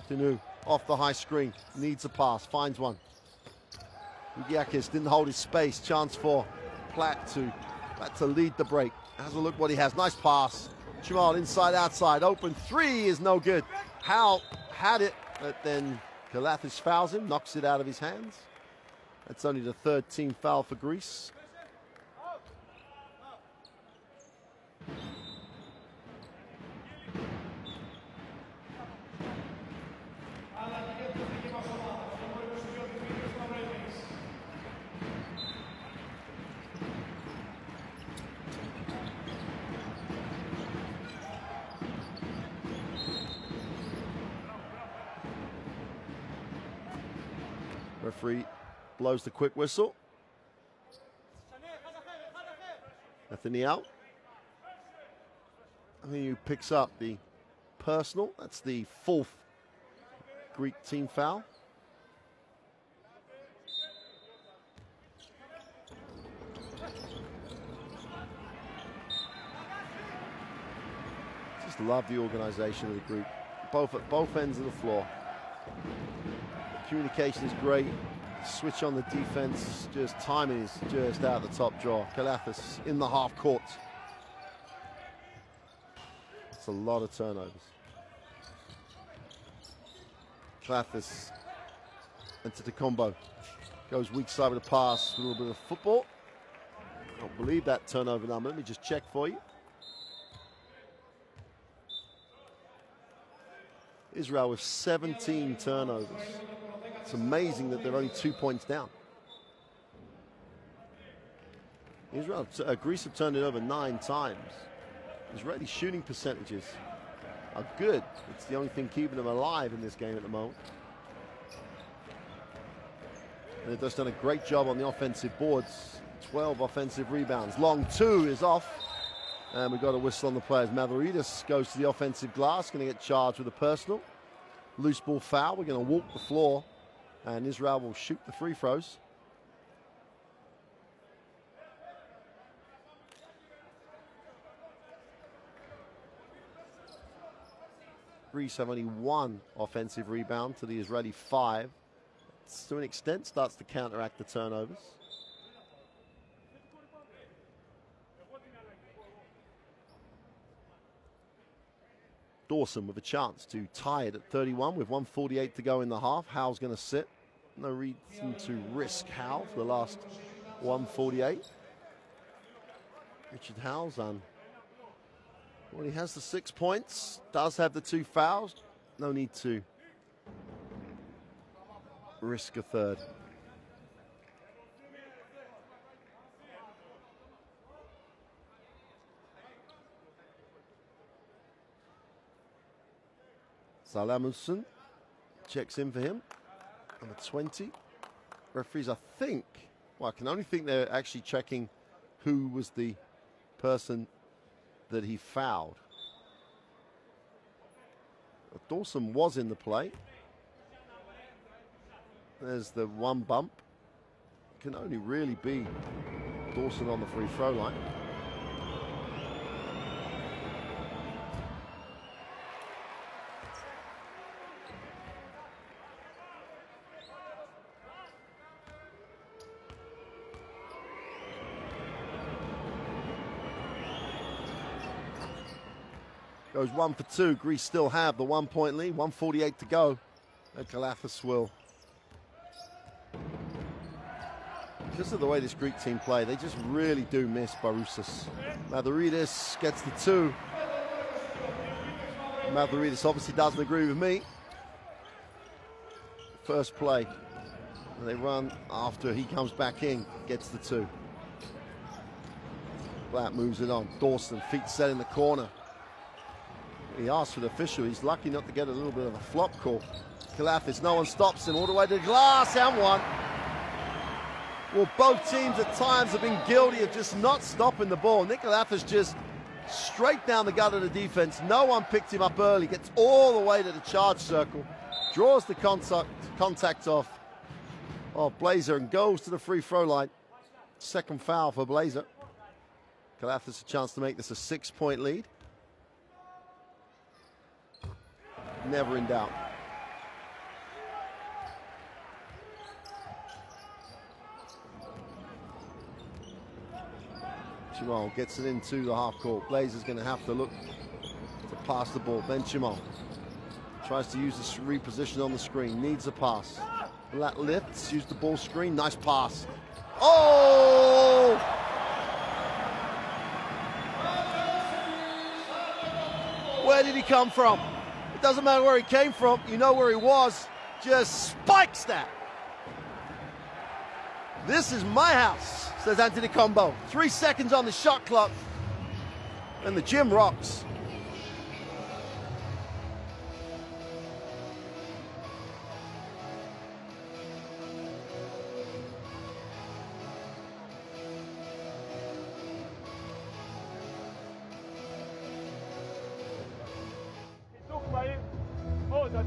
Tanu off the high screen. Needs a pass. Finds one. Agiukas didn't hold his space. Chance for Platt to lead the break. Has a look what he has. Nice pass. Jamal inside, outside. Open 3 is no good. Howell had it, but then Galathis fouls him, knocks it out of his hands. That's only the 3rd team foul for Greece. Referee blows the quick whistle. Nathaniel. Who picks up the personal. That's the 4th Greek team foul. Just love the organization of the group. Both at both ends of the floor. Communication is great. Switch on the defense. Just timing is just out the top drawer. Galathis in the half court. It's a lot of turnovers. Galathis into the combo. Goes weak side with a pass. A little bit of football. I don't believe that turnover number. Let me just check for you. Israel with 17 turnovers. It's amazing that they're only 2 points down. Greece have turned it over 9 times. Israeli shooting percentages are good. It's the only thing keeping them alive in this game at the moment. And they've just done a great job on the offensive boards. 12 offensive rebounds. Long 2 is off. And we've got a whistle on the players. Mavroidis goes to the offensive glass, going to get charged with a personal. Loose ball foul. We're going to walk the floor. And Israel will shoot the free throws. Greece have only 1 offensive rebound to the Israeli 5. It's, to an extent, starts to counteract the turnovers. Dawson with a chance to tie it at 31 with 1:48 to go in the half. Howell's going to sit. No reason to risk Howell for the last 1:48. Richard Howell's on. Well, he has the 6 points. Does have the 2 fouls. No need to risk a third. Salamussen checks in for him. Number 20. Referees, I think, well, I can only think they're actually checking who was the person that he fouled. Dawson was in the play. There's the 1 bump. can only really be Dawson on the free throw line. Goes 1 for 2. Greece still have the 1-point lead. 1:48 to go. And Kalafas will. Because of the way this Greek team play, they just really do miss Barousas. Mavridis gets the 2. Mavridis obviously doesn't agree with me. First play. And they run after he comes back in, gets the 2. Blatt moves it on. Dawson, feet set in the corner. He asked for the official. He's lucky not to get a little bit of a flop call. Kalafas, no one stops him. All the way to the glass and one. Well, both teams at times have been guilty of just not stopping the ball. Kalafas just straight down the gut of the defense. No one picked him up early. Gets all the way to the charge circle. Draws the contact off Blazer and goes to the free throw line. Second foul for Blazer. Kalafas a chance to make this a 6-point lead. Never in doubt. Chimal gets it into the half court. Blazer's going to have to look to pass the ball. Ben Chimal tries to use the reposition on the screen. Needs a pass. Blatt lifts, use the ball screen. Nice pass. Oh! Where did he come from? It doesn't matter where he came from. You know where he was. Just spikes that. This is my house, says Anthony Combo. 3 seconds on the shot clock. And the gym rocks.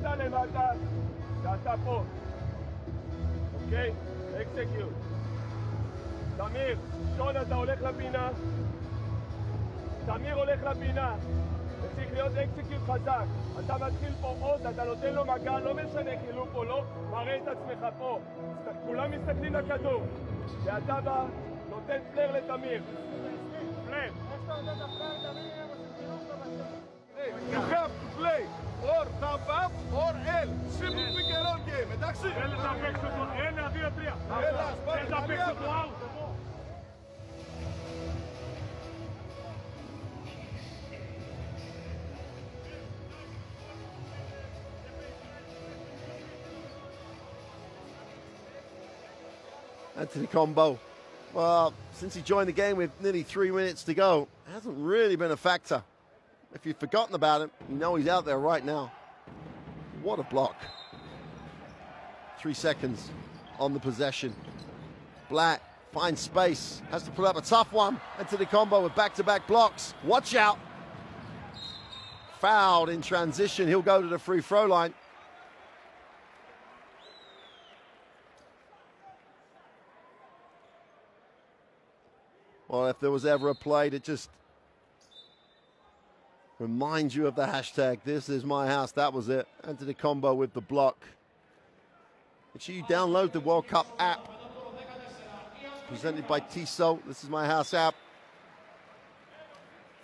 אתה למטה, ואתה פה. אוקיי? אקסקיוט. תמיר, שון אתה הולך לפינה. תמיר הולך לפינה. זה צריך להיות אקסקיוט חזק. אתה מתחיל פה עוד, אתה נותן לו מגע, לא משנה חילוק או לא, מראה את עצמך פה. כולם מסתכלים לכדור. ואתה בא, נותן פלר לתמיר. פלר. איך אתה נותן את הפלר, תמיר? You have to play or thumb up or L. Simple pick and roll game, εντάξει. Έλα να παίξω το 1, 2, 3. Έλα, σπάρε να παίξω το out. Anthony Combo, well, since he joined the game with nearly 3 minutes to go, hasn't really been a factor. If you've forgotten about him, you know he's out there right now. What a block. 3 seconds on the possession. Blatt finds space, has to put up a tough one. Anthony Combo with back-to-back blocks. Watch out. Fouled in transition. He'll go to the free throw line. Well, if there was ever a play that just reminds you of the hashtag, this is my house, that was it. Anthony Combo with the block. Make sure you download the World Cup app. Presented by Tissot. This is my house app.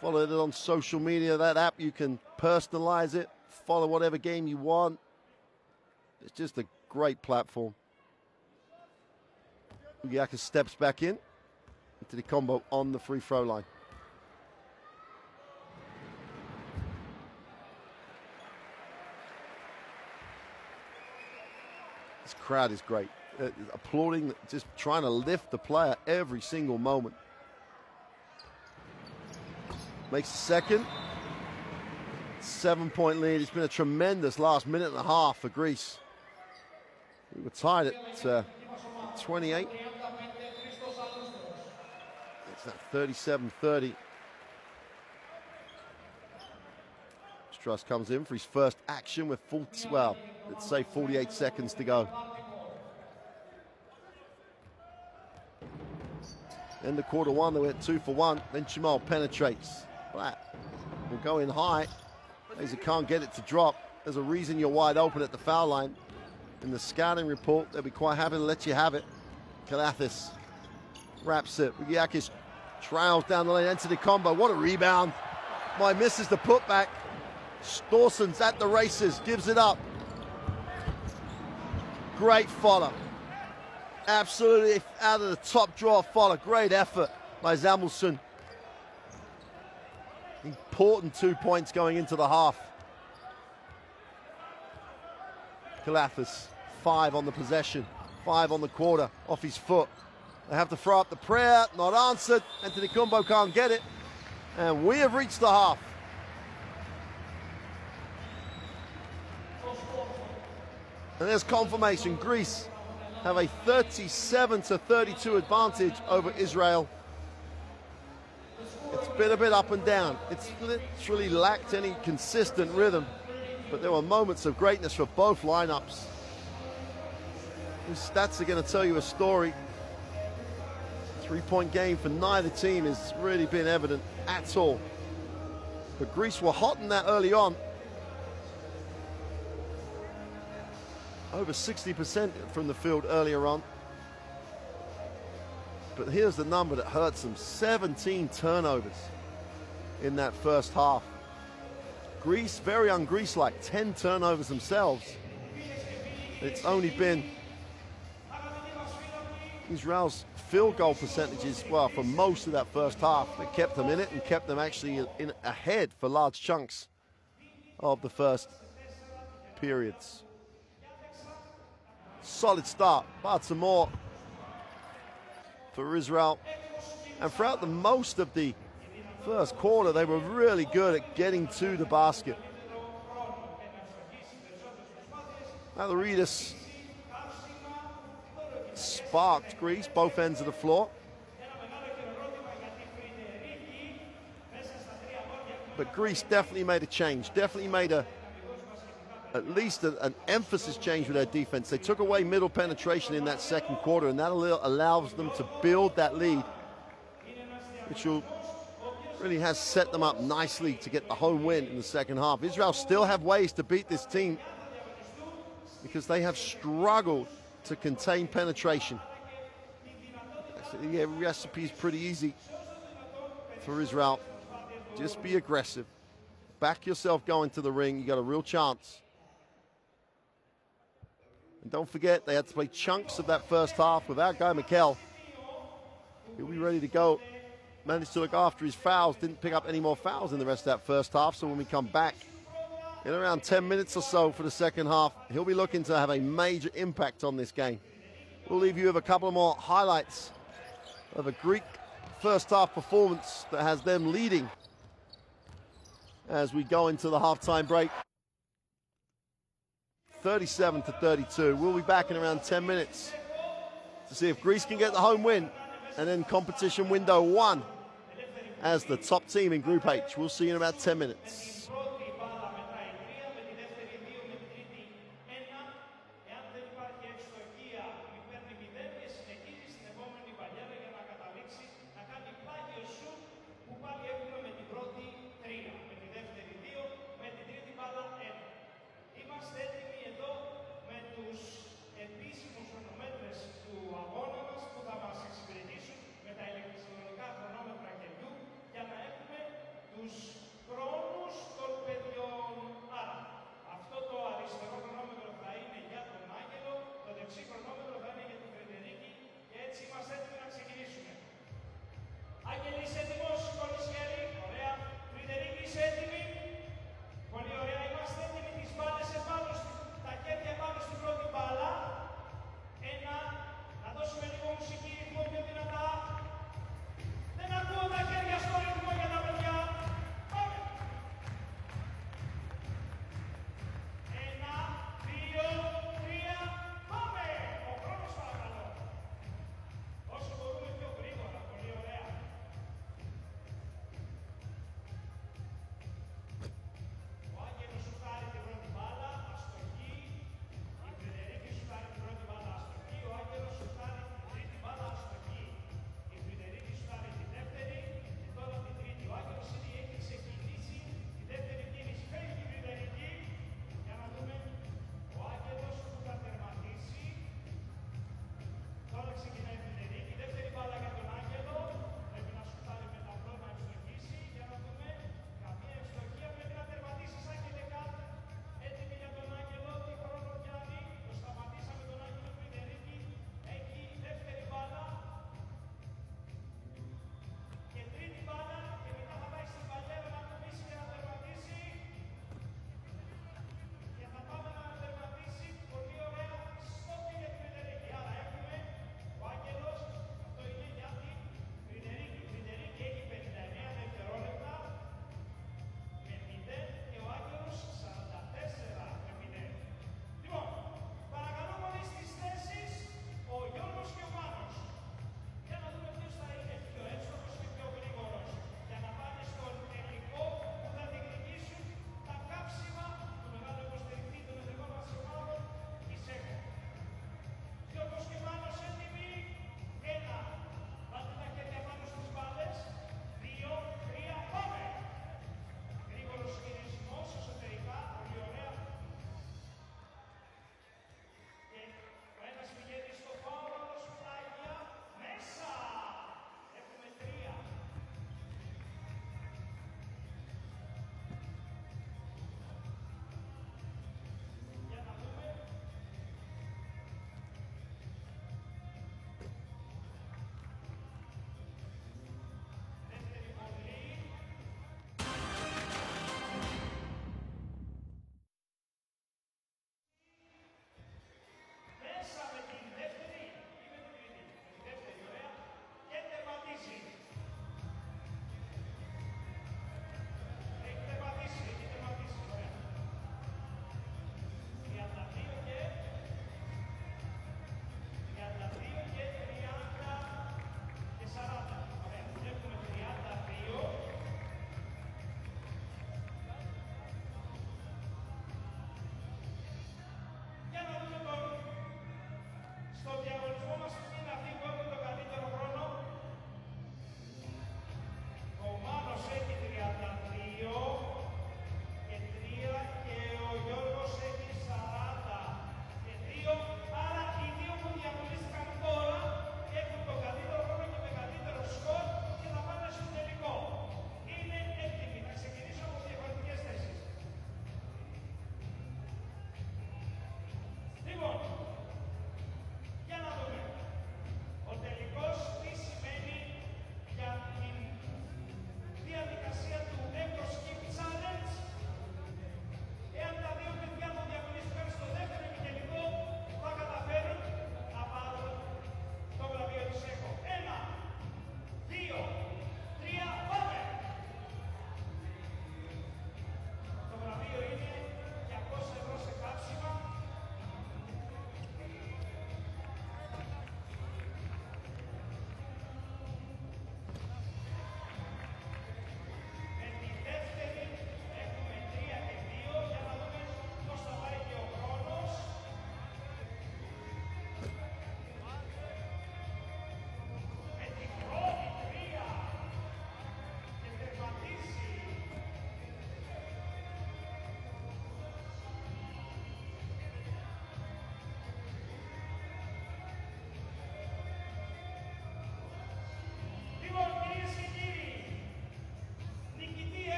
Follow it on social media. That app, you can personalize it. Follow whatever game you want. It's just a great platform. Ugiaka steps back in. Anthony Combo on the free throw line. This crowd is great. Applauding, just trying to lift the player every single moment. Makes a second. 7-point lead. It's been a tremendous last minute and a half for Greece. We were tied at 28. It's that 37-30. Struss comes in for his first action with let's say 48 seconds to go. In the quarter one, they went 2 for 1. Then Chimal penetrates. Blatt will go in high. Laser can't get it to drop. There's a reason you're wide open at the foul line. In the scouting report, they'll be quite happy to let you have it. Kalathis wraps it. Giakis trails down the lane, enter the combo. What a rebound. My misses the putback. Storson's at the races, gives it up. Great follow. Absolutely out of the top draw follow. Great effort by Samuelsson. Important 2 points going into the half. Kalathis, 5 on the possession, 5 on the quarter, off his foot. They have to throw up the prayer, not answered. Antetokounmpo can't get it. And we have reached the half. And there's confirmation. Greece have a 37-32 advantage over Israel. It's been a bit up and down. It's literally lacked any consistent rhythm, but there were moments of greatness for both lineups. These stats are going to tell you a story. 3-point game for neither team has really been evident at all. But Greece were hot in that early on. Over 60% from the field earlier on. But here's the number that hurts them. 17 turnovers in that first half. Greece, very un-Greece-like, 10 turnovers themselves. It's only been Israel's field goal percentages, well, for most of that first half, that kept them in it and kept them actually ahead for large chunks of the first periods. Solid start, but some more for Israel. And throughout the most of the first quarter, they were really good at getting to the basket. Mavridis sparked Greece, both ends of the floor. But Greece definitely made a change, definitely made at least an emphasis change with their defense. They took away middle penetration in that second quarter, and that allows them to build that lead, which really has set them up nicely to get the home win in the second half. Israel still have ways to beat this team because they have struggled to contain penetration. The recipe is pretty easy for Israel. Just be aggressive. Back yourself going to the ring. You got a real chance. And don't forget, they had to play chunks of that first half without Guy McKell. He'll be ready to go. Managed to look after his fouls. Didn't pick up any more fouls in the rest of that first half. So when we come back in around 10 minutes or so for the second half, he'll be looking to have a major impact on this game. We'll leave you with a couple more highlights of a Greek first half performance that has them leading as we go into the halftime break. 37-32. We'll be back in around 10 minutes to see if Greece can get the home win, and then competition window 1 as the top team in Group H. We'll see you in about 10 minutes.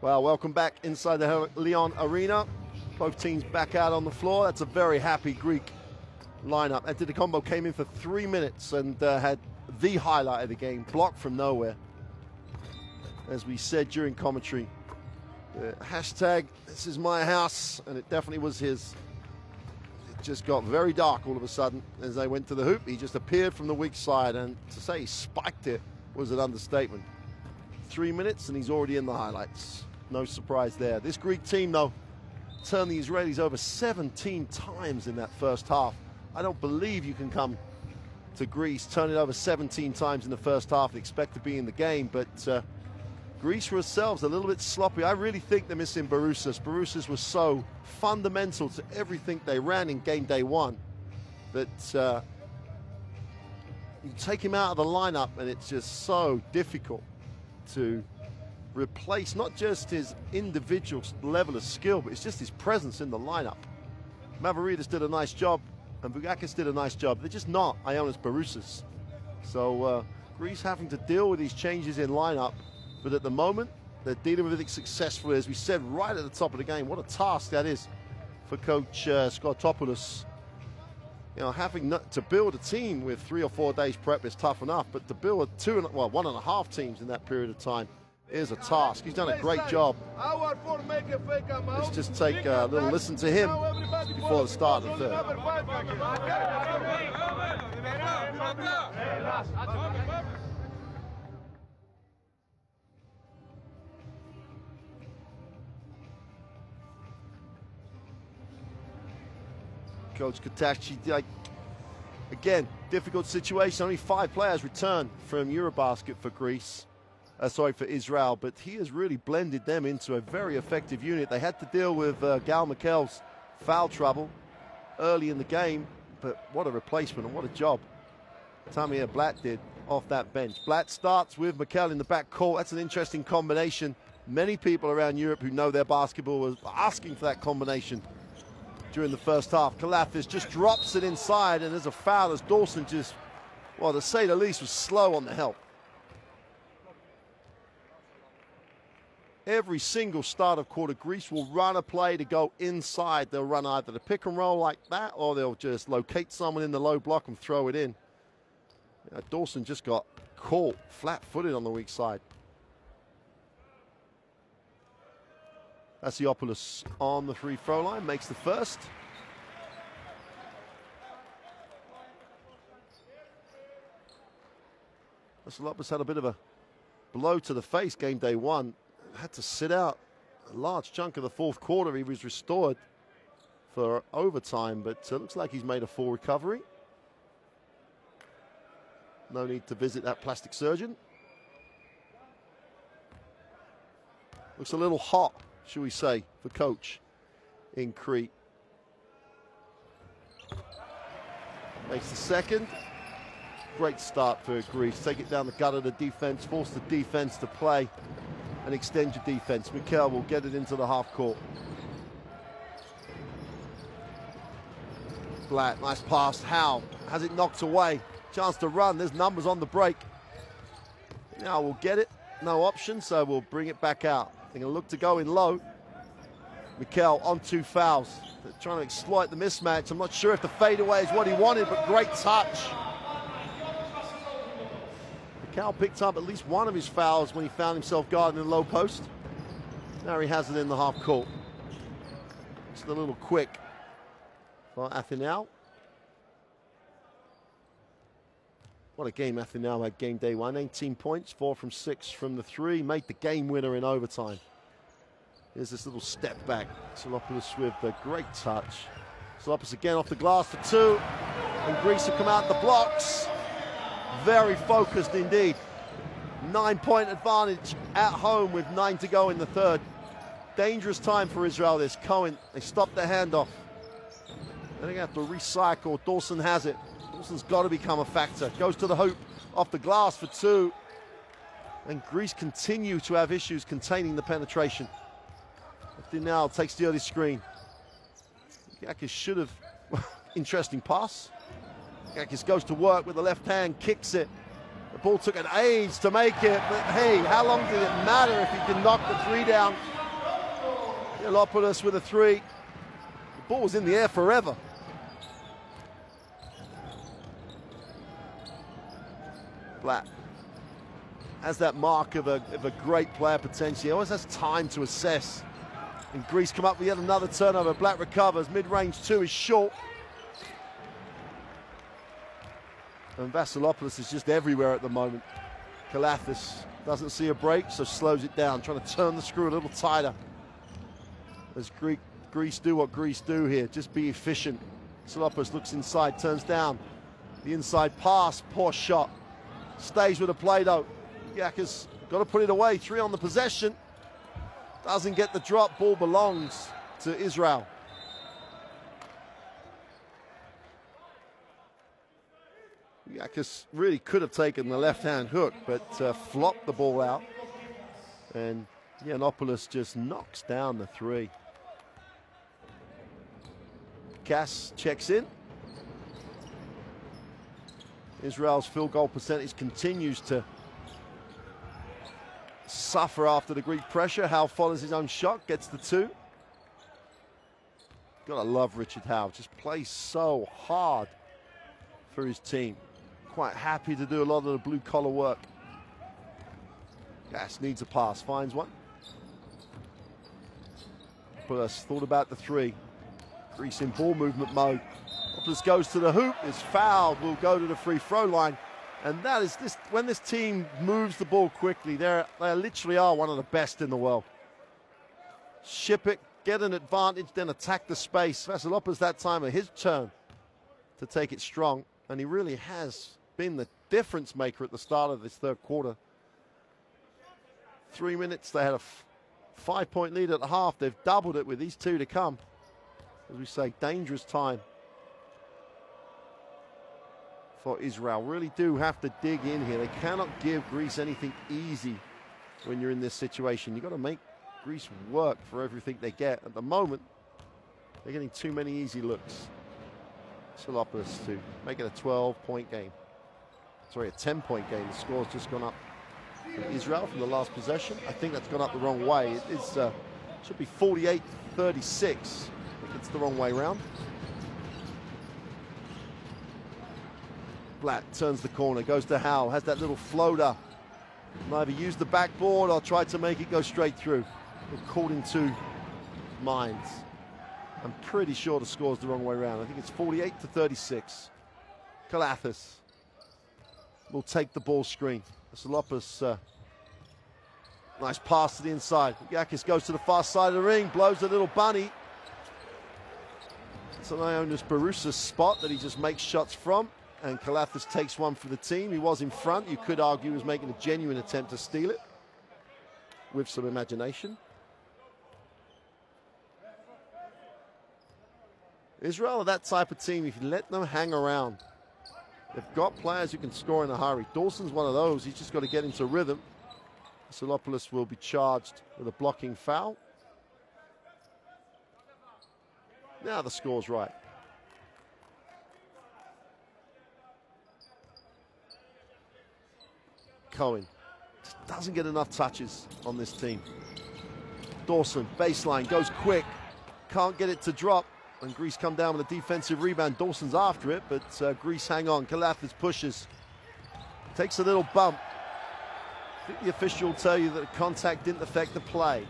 Well, welcome back inside the Lyon Arena. Both teams back out on the floor. That's a very happy Greek lineup. Antetokounmpo came in for 3 minutes and had the highlight of the game, blocked from nowhere. As we said during commentary, hashtag this is my house, and it definitely was his. It just got very dark all of a sudden as they went to the hoop. He just appeared from the weak side, and to say he spiked it was an understatement. 3 minutes and he's already in the highlights. No surprise there. This Greek team, though, turned the Israelis over 17 times in that first half. I don't believe you can come to Greece, turn it over 17 times in the first half and expect to be in the game, but Greece themselves a little bit sloppy. I really think they're missing Barousas. Barousas was so fundamental to everything they ran in game day one that you take him out of the lineup and it's just so difficult to replace not just his individual level of skill, but it's just his presence in the lineup. Mavropanos did a nice job, and Bougakis did a nice job. They're just not Ioannis Barousas. So Greece having to deal with these changes in lineup, but at the moment, they're dealing with it successfully. As we said right at the top of the game, what a task that is for Coach Skortopoulos. You know, having to build a team with 3 or 4 days prep is tough enough, but to build 1.5 teams in that period of time is a task. He's done a great job. Let's just take a little listen to him before the start of the third. Coach Katachi, again, difficult situation. Only 5 players return from Eurobasket for Greece. For Israel, but he has really blended them into a very effective unit. They had to deal with Gal Mikel's foul trouble early in the game, but what a replacement and what a job Tamir Blatt did off that bench. Blatt starts with Mikel in the back court. That's an interesting combination. Many people around Europe who know their basketball were asking for that combination during the first half. Kalafis just drops it inside, and there's a foul as Dawson just, well, to say the least, was slow on the help. Every single start of quarter, Greece will run a play to go inside. They'll run either the pick and roll like that, or they'll just locate someone in the low block and throw it in. Dawson just got caught flat-footed on the weak side. Asiopoulos on the free throw line, makes the first. Asiopoulos had a bit of a blow to the face game day one. Had to sit out a large chunk of the fourth quarter. He was restored for overtime, but looks like he's made a full recovery. No need to visit that plastic surgeon. Looks a little hot, shall we say, for Coach in Crete. Makes the second. Great start for Greece. Take it down the gut of the defense, force the defense to play and extend your defense. Mikel will get it into the half court. Blatt, nice pass. Howe has it knocked away. Chance to run. There's numbers on the break. Now we'll get it. No option, so we'll bring it back out. They're going to look to go in low. Mikel on 2 fouls. They're trying to exploit the mismatch. I'm not sure if the fadeaway is what he wanted, but great touch. Mikel picked up at least one of his fouls when he found himself guarding in the low post. Now he has it in the half court. Just a little quick for Athenau. What a game Athenau had game day one. 18 points, 4 from 6 from the 3. Made the game winner in overtime. Here's this little step back. Salopoulos with a great touch. Salopoulos again off the glass for 2. And Greece have come out the blocks. Very focused indeed. 9-point advantage at home with 9 to go in the third. Dangerous time for Israel this. Cohen, they stopped their handoff. They're going to have to recycle. Dawson has it. Dawson's got to become a factor. Goes to the hoop, off the glass for 2. And Greece continue to have issues containing the penetration. Dinal takes the early screen. Bougakis should have, interesting pass. Bougakis goes to work with the left hand, kicks it. The ball took an age to make it, but hey, how long did it matter if he can knock the three down? Yiannopoulos with a three. The ball was in the air forever. Black has that mark of a great player potentially. He always has time to assess. And Greece come up with yet another turnover. Black recovers. Mid-range two is short. And Vasilopoulos is just everywhere at the moment. Kalathis doesn't see a break, so slows it down, trying to turn the screw a little tighter. As Greece do what Greece do here, just be efficient. Vasilopoulos looks inside, turns down. The inside pass, poor shot. Stays with the play though. Yaka's got to put it away. 3 on the possession. Doesn't get the drop. Ball belongs to Israel. Yakas really could have taken the left-hand hook, but flopped the ball out. And Yiannopoulos just knocks down the three. Cass checks in. Israel's field goal percentage continues to suffer after the Greek pressure. Howe follows his own shot, gets the two. Gotta love Richard Howe, just plays so hard for his team. Quite happy to do a lot of the blue collar work. Gas needs a pass, finds one. Plus thought about the three. Greece in ball movement mode. Opus goes to the hoop, is fouled, will go to the free throw line. And that is this, when this team moves the ball quickly, they literally are one of the best in the world. Ship it, get an advantage, then attack the space. Vasilopoulos that time at his turn to take it strong. And he really has been the difference maker at the start of this third quarter. 3 minutes, they had a 5-point lead at the half. They've doubled it with these two to come. As we say, dangerous time for Israel. Really do have to dig in here. They cannot give Greece anything easy when you're in this situation. You've got to make Greece work for everything they get. At the moment, they're getting too many easy looks. Vasilopoulos to make it a 12-point game. Sorry, a 10-point game. The score's just gone up from Israel from the last possession. I think that's gone up the wrong way. It is, should be 48-36. I think it's the wrong way around. Blatt turns the corner, goes to Howe, has that little floater. Either use the backboard or try to make it go straight through. We're caught in two minds. I'm pretty sure the score's the wrong way around. I think it's 48-36. Kalathis will take the ball screen. Vasilopoulos, nice pass to the inside. Yakis goes to the far side of the ring, blows a little bunny. It's an Ioannis Barousa's spot that he just makes shots from. And Kalathis takes one for the team. He was in front. You could argue he was making a genuine attempt to steal it with some imagination. Israel are that type of team, if you let them hang around. They've got players who can score in a hurry. Dawson's one of those. He's just got to get into rhythm. Vasilopoulos will be charged with a blocking foul. Now the score's right. Cohen just doesn't get enough touches on this team. Dawson, baseline, goes quick. Can't get it to drop. And Greece come down with a defensive rebound. Dawson's after it, but Greece hang on. Kalathis pushes. Takes a little bump. I think the official will tell you that the contact didn't affect the play.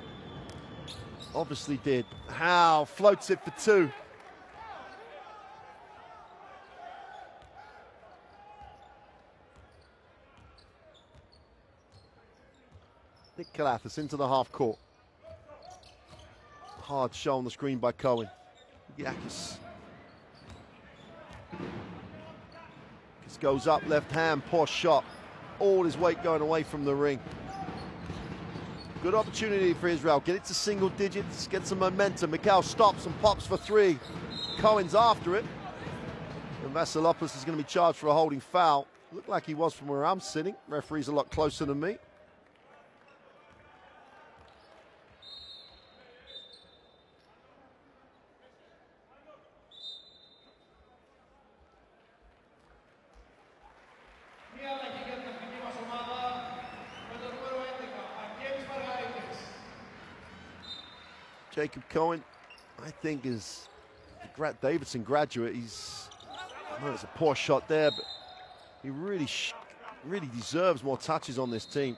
Obviously did. Howe floats it for two. Nick Kalathis into the half court. Hard show on the screen by Cohen. Yakis. This goes up, left hand, poor shot. All his weight going away from the ring. Good opportunity for Israel. Get it to single digits, get some momentum. Mikal stops and pops for three. Cohen's after it. And Vasilopoulos is going to be charged for a holding foul. Looked like he was from where I'm sitting. Referee's a lot closer than me. Jacob Cohen, I think, is a Davidson graduate. I know it's a poor shot there, but he really deserves more touches on this team.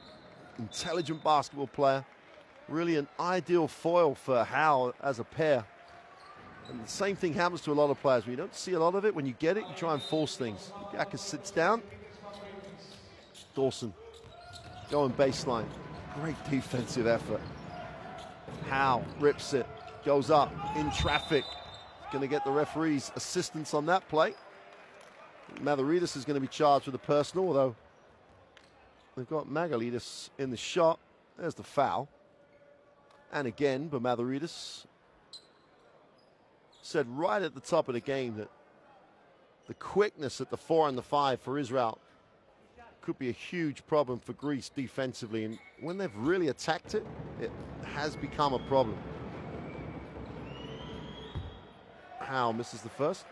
Intelligent basketball player. Really an ideal foil for Howe as a pair. And the same thing happens to a lot of players. When you don't see a lot of it, when you get it, you try and force things. Gaka sits down. Dawson going baseline. Great defensive effort. Howe rips it, goes up in traffic. Going to get the referee's assistance on that play. Mavridis is going to be charged with a personal, although they've got Magalides in the shot. There's the foul. And again, but Mavridis said right at the top of the game that the quickness at the 4 and the 5 for Israel could be a huge problem for Greece defensively. And when they've really attacked it, it has become a problem. Howe misses the first.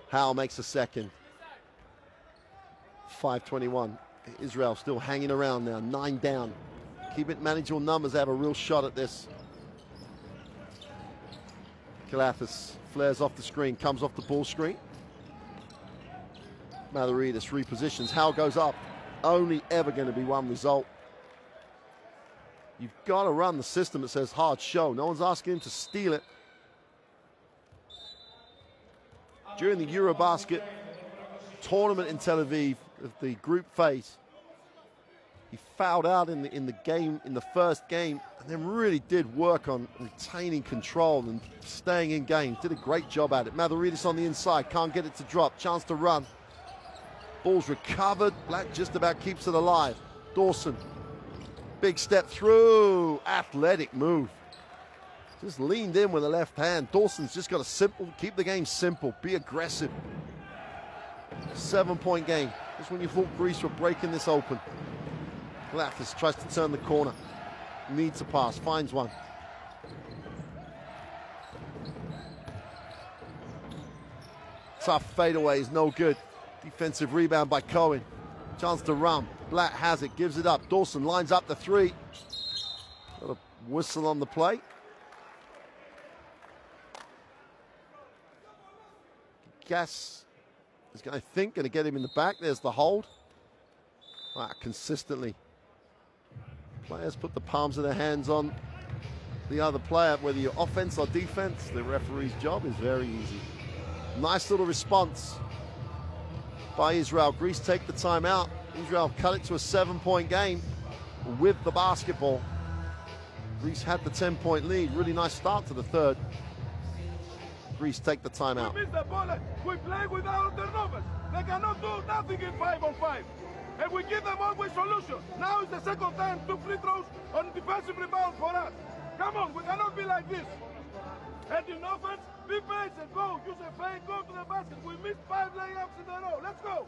Howe makes a second. 5:21. Israel still hanging around now, 9 down. Keep it manageable numbers, have a real shot at this. Kalathis flares off the screen, comes off the ball screen. Mavridis repositions. Howe goes up. Only ever going to be one result. You've got to run the system that says hard show. No one's asking him to steal it. During the Eurobasket tournament in Tel Aviv, of the group phase, he fouled out in the first game, and then really did work on retaining control and staying in game. Did a great job at it. Mavridis on the inside, can't get it to drop. Chance to run. Ball's recovered. Black just about keeps it alive. Dawson, big step through. Athletic move. Just leaned in with the left hand. Dawson's just got to keep the game simple. Be aggressive. 7-point game. Just when you thought Greece were breaking this open. Kalathis tries to turn the corner. Needs a pass. Finds one. Tough fadeaway is no good. Defensive rebound by Cohen. Chance to run. Black has it. Gives it up. Dawson lines up the 3. Got a whistle on the play. Gas is, I think, going to get him in the back. There's the hold. Consistently. Players put the palms of their hands on the other player. Whether you're offense or defense, the referee's job is very easy. Nice little response by Israel. Greece take the timeout. Israel cut it to a 7-point game with the basketball. Greece had the 10-point lead. Really nice start to the third. Greece take the timeout. We miss the ball. We play without turnovers. They cannot do nothing in 5-on-5. And we give them always solutions. Now is the second time 2 free throws on defensive rebound for us. Come on, we cannot be like this. And in offense, be patient, go. Use a fake, go to the basket. We missed 5 layups in a row. Let's go.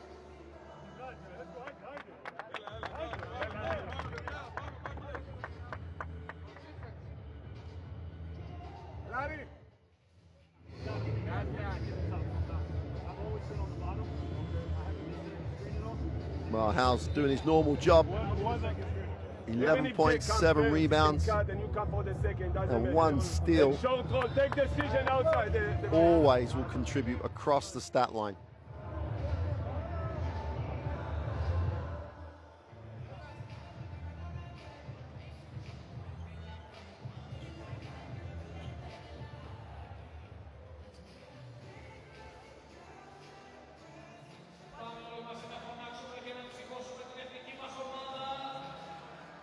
Larry. Well, Howe's doing his normal job. 11.7 rebounds and 1 steal. Always will contribute across the stat line.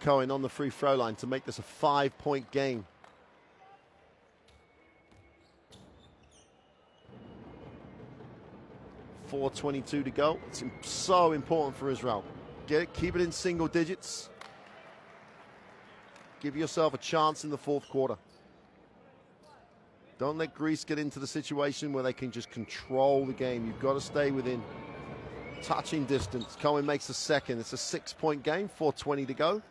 Cohen on the free throw line to make this a 5-point game. .422 to go. It's so important for Israel. Get it, keep it in single digits. Give yourself a chance in the 4th quarter. Don't let Greece get into the situation where they can just control the game. You've got to stay within touching distance. Cohen makes the second. It's a 6-point game, 4:20 to go.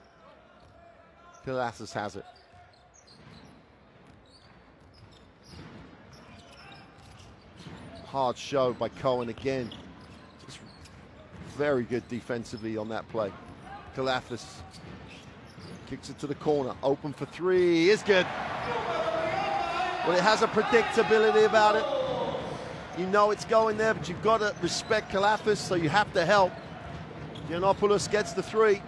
Kalathis has it. hard show by Cohen again. Just very good defensively on that play. Kalafis kicks it to the corner, open for three, is good. Well, it has a predictability about it. You know it's going there, but you've got to respect Kalafis, so you have to help. Giannopoulos gets the three.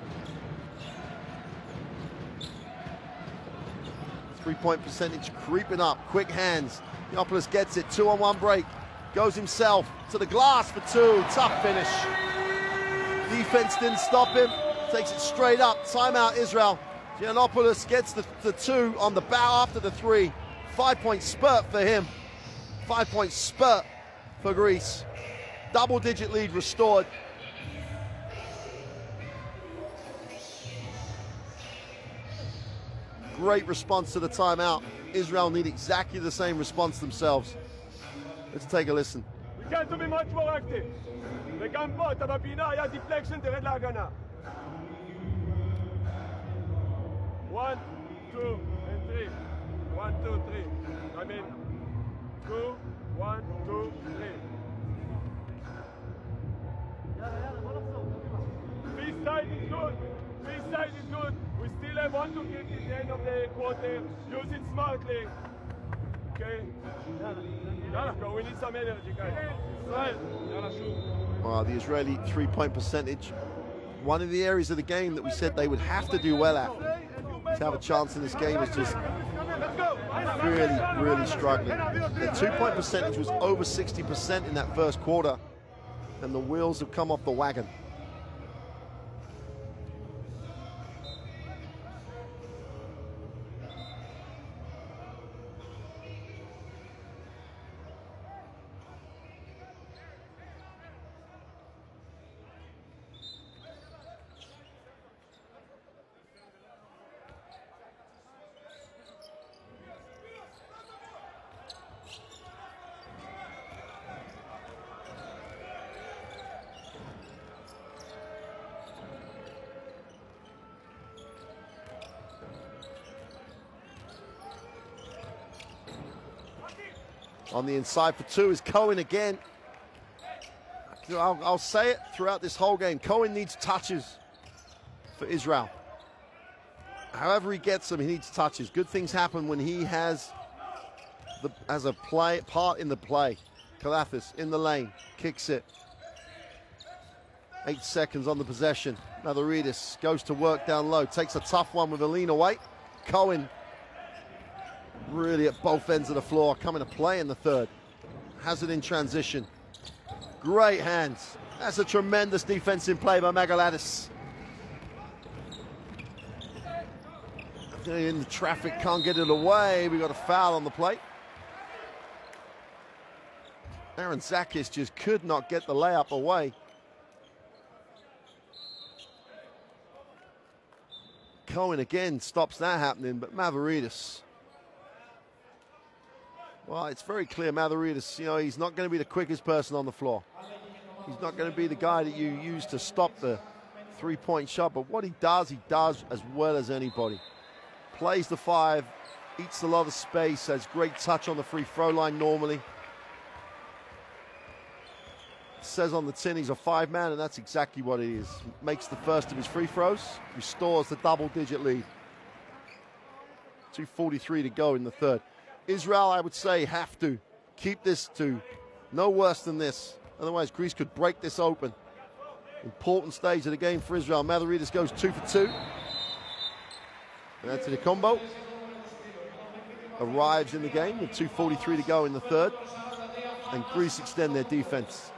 Three-point percentage creeping up, quick hands. Giannopoulos gets it, 2-on-1 break. Goes himself to the glass for two, tough finish. Defense didn't stop him, takes it straight up, timeout Israel. Giannopoulos gets the two on the bow after the three. 5-point spurt for him. 5-point spurt for Greece. Double-digit lead restored. Great response to the timeout. Israel need exactly the same response themselves. Let's take a listen. We got to be much more active. וגם פה, אתה בפינה, היה דיפלקשן, תרד להגנה. 1, 2, and 3. 1, 2, 3. I mean, 2, 1, 2, 3. This side is good. This side is good. We still have 1 to kick at the end of the quarter. Use it smartly. Okay? Go, we need some energy, guys. Well, the Israeli three-point percentage, one of the areas of the game that we said they would have to do well at to have a chance in this game, is just really, really struggling. The two-point percentage was over 60% in that first quarter, and the wheels have come off the wagon. On the inside for two is Cohen again. I'll say it throughout this whole game. Cohen needs touches for Israel. However he gets them, he needs touches. Good things happen when he has a part in the play. Kalafis in the lane, kicks it. 8 seconds on the possession. Mavridis goes to work down low, takes a tough one with a lean away. Cohen really at both ends of the floor, coming to play in the third. Has it in transition. Great hands. That's a tremendous defensive play by Magaladis. In the traffic, can't get it away. We got a foul on the plate. Aaron Zakis just could not get the layup away. Cohen again stops that happening, but Mavridis. Well, it's very clear Mavridis, he's not going to be the quickest person on the floor. He's not going to be the guy that you use to stop the three-point shot, but what he does as well as anybody. Plays the five, eats a lot of space, has great touch on the free throw line normally. It says on the tin he's a five-man, and that's exactly what he is. Makes the first of his free throws, restores the double-digit lead. 2:43 to go in the third. Israel, I would say, have to keep this to no worse than this. Otherwise, Greece could break this open. Important stage of the game for Israel. Mavridis goes 2 for 2. And Anthony Combo arrives in the game with 2:43 to go in the third. And Greece extend their defense.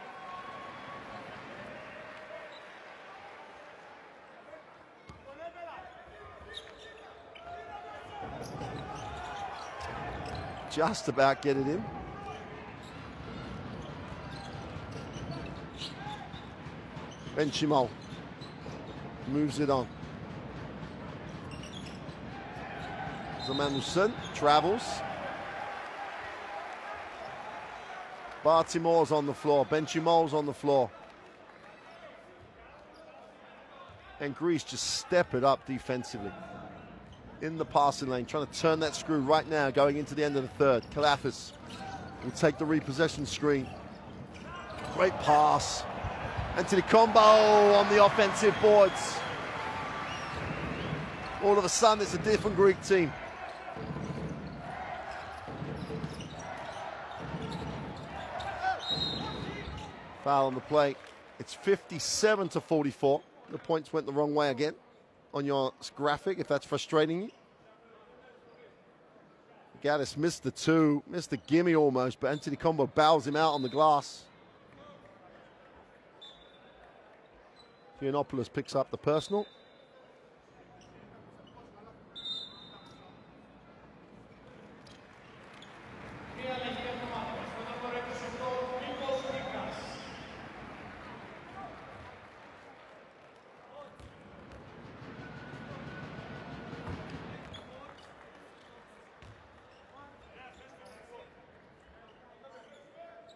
Just about get it in. Ben Shimol moves it on. Zamanuson travels. Bartimore's on the floor. Ben Shimol's on the floor. And Greece just step it up defensively. In the passing lane, trying to turn that screw right now, going into the end of the third. Kalafis will take the repossession screen. Great pass. Antetokounmpo on the offensive boards. All of a sudden, it's a different Greek team. Foul on the play. It's 57-44. The points went the wrong way again on your graphic, if that's frustrating you. Gaddis missed the two, missed the gimme almost, but Antetokounmpo bows him out on the glass. Giannopoulos picks up the personal.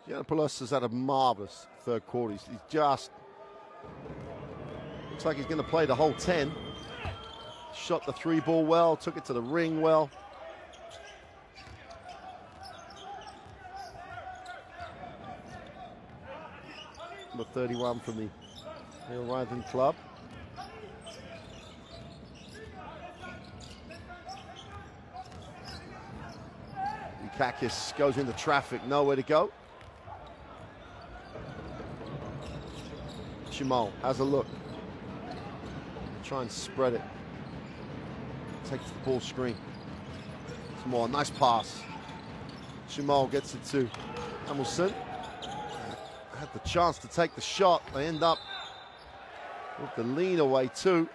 Giannopoulos has had a marvellous third quarter. He's just, looks like he's going to play the whole 10. Shot the three ball well, took it to the ring well. Number 31 from the Horizon Club. Kakis goes into traffic, nowhere to go. Jamal has a look. Try and spread it. Takes the ball screen. Some more, nice pass. Jamal gets it to Hamilton. Had the chance to take the shot. They end up with the lean away too.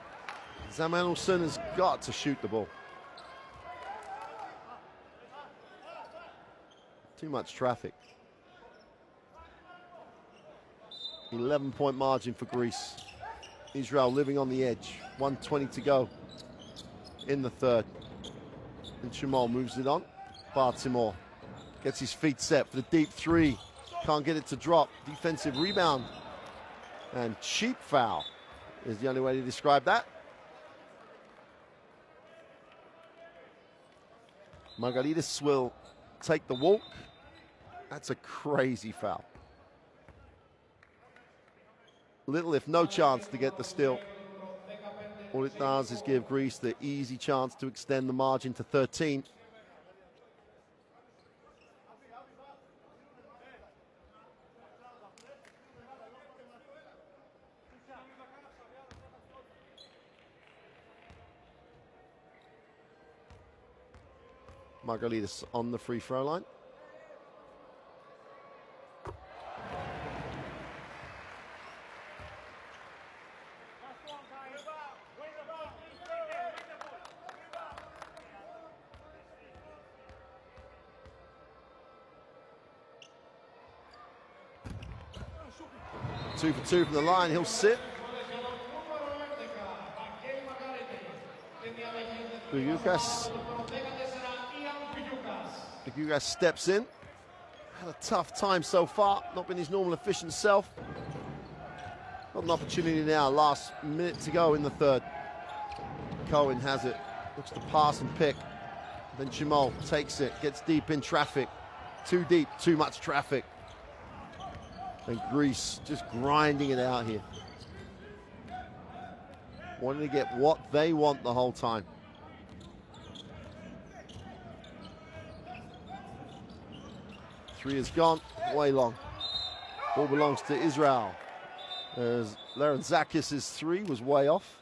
Sam Hamilton has got to shoot the ball. Too much traffic. 11-point margin for Greece. Israel living on the edge. 1:20 to go in the third. And Jamal moves it on. Baltimore gets his feet set for the deep three. Can't get it to drop. Defensive rebound. And cheap foul is the only way to describe that. Margaritis will take the walk. That's a crazy foul. Little if no chance to get the steal. All it does is give Greece the easy chance to extend the margin to 13. Margaritis on the free throw line. Two for two from the line, he'll sit. Gugukas steps in. Had a tough time so far, not been his normal efficient self. Got an opportunity now, last minute to go in the third. Cohen has it, looks to pass and pick. Then Jamal takes it, gets deep in traffic. Too deep, too much traffic. And Greece just grinding it out here. Wanting to get what they want the whole time. Three is gone, way long. Ball belongs to Israel. As Larentzakis' three was way off.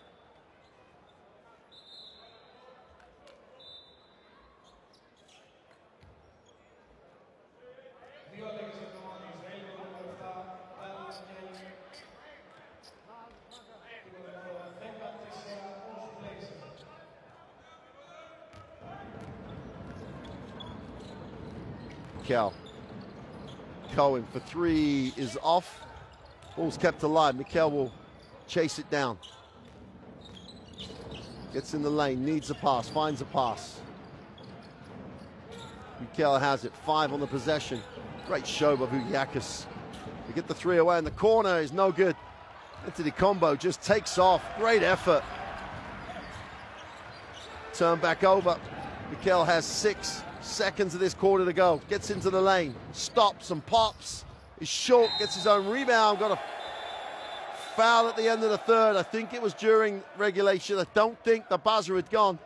Cohen for three is off. Ball's kept alive. Mikel will chase it down. Gets in the lane, needs a pass, finds a pass. Mikel has it, 5 on the possession. Great show by Vugiakis. To get the three away in the corner is no good. Antetokounmpo just takes off. Great effort. Turn back over. Mikel has 6 seconds of this quarter to go. Gets into the lane, stops and pops. He's short, gets his own rebound, got a foul at the end of the third. I think it was during regulation. I don't think the buzzer had gone.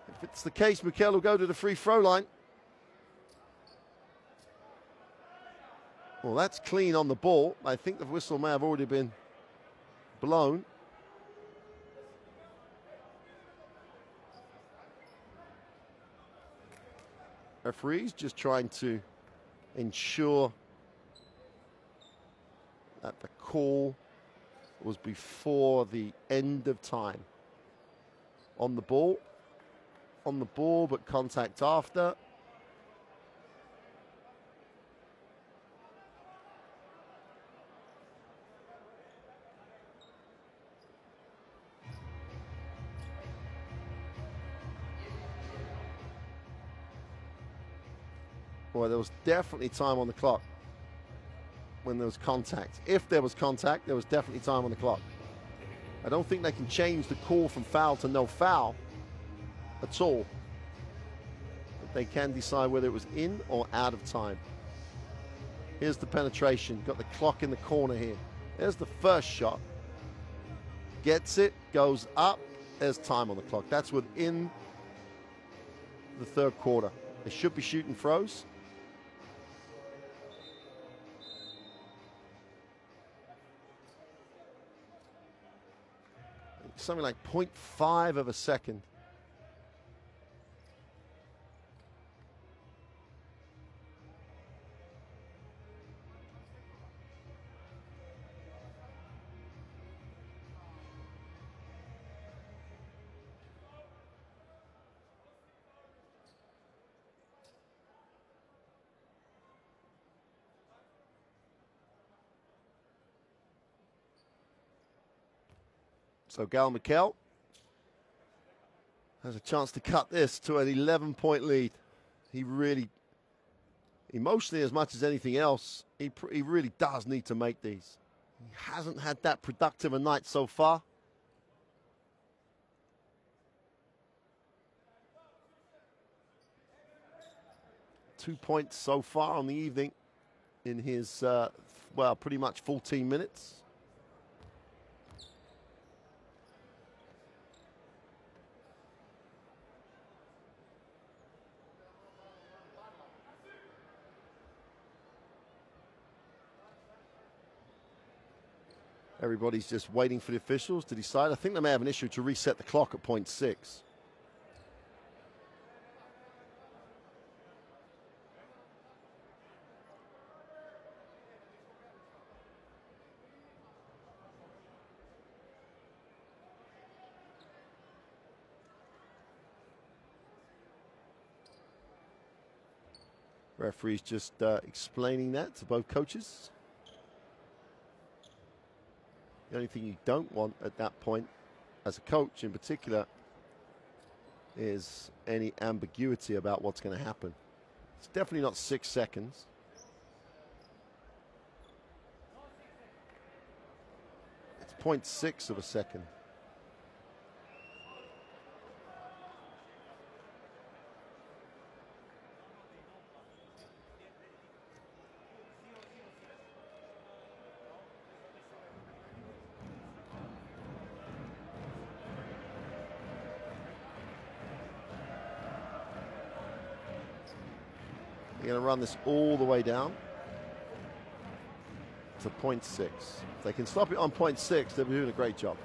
If it's the case, Mikel will go to the free throw line. Well, that's clean on the ball. I think the whistle may have already been blown. Referees just trying to ensure that the call was before the end of time. On the ball, but contact after. Boy, there was definitely time on the clock when there was contact. If there was contact, there was definitely time on the clock. I don't think they can change the call from foul to no foul at all. But they can decide whether it was in or out of time. Here's the penetration. Got the clock in the corner here. There's the first shot. Gets it, goes up. There's time on the clock. That's within the third quarter. They should be shooting throws. Something like 0.5 of a second. So Gal Mikel has a chance to cut this to an 11-point lead. He really, emotionally as much as anything else, he really does need to make these. He hasn't had that productive a night so far. Two points so far on the evening in his, well, pretty much 14 minutes. Everybody's just waiting for the officials to decide. I think they may have an issue to reset the clock at 0.6. Referee's just explaining that to both coaches. The only thing you don't want at that point, as a coach in particular, is any ambiguity about what's going to happen. It's definitely not 6 seconds. It's 0.6 of a second. They're going to run this all the way down to 0.6. If they can stop it on 0.6, they'll be doing a great job.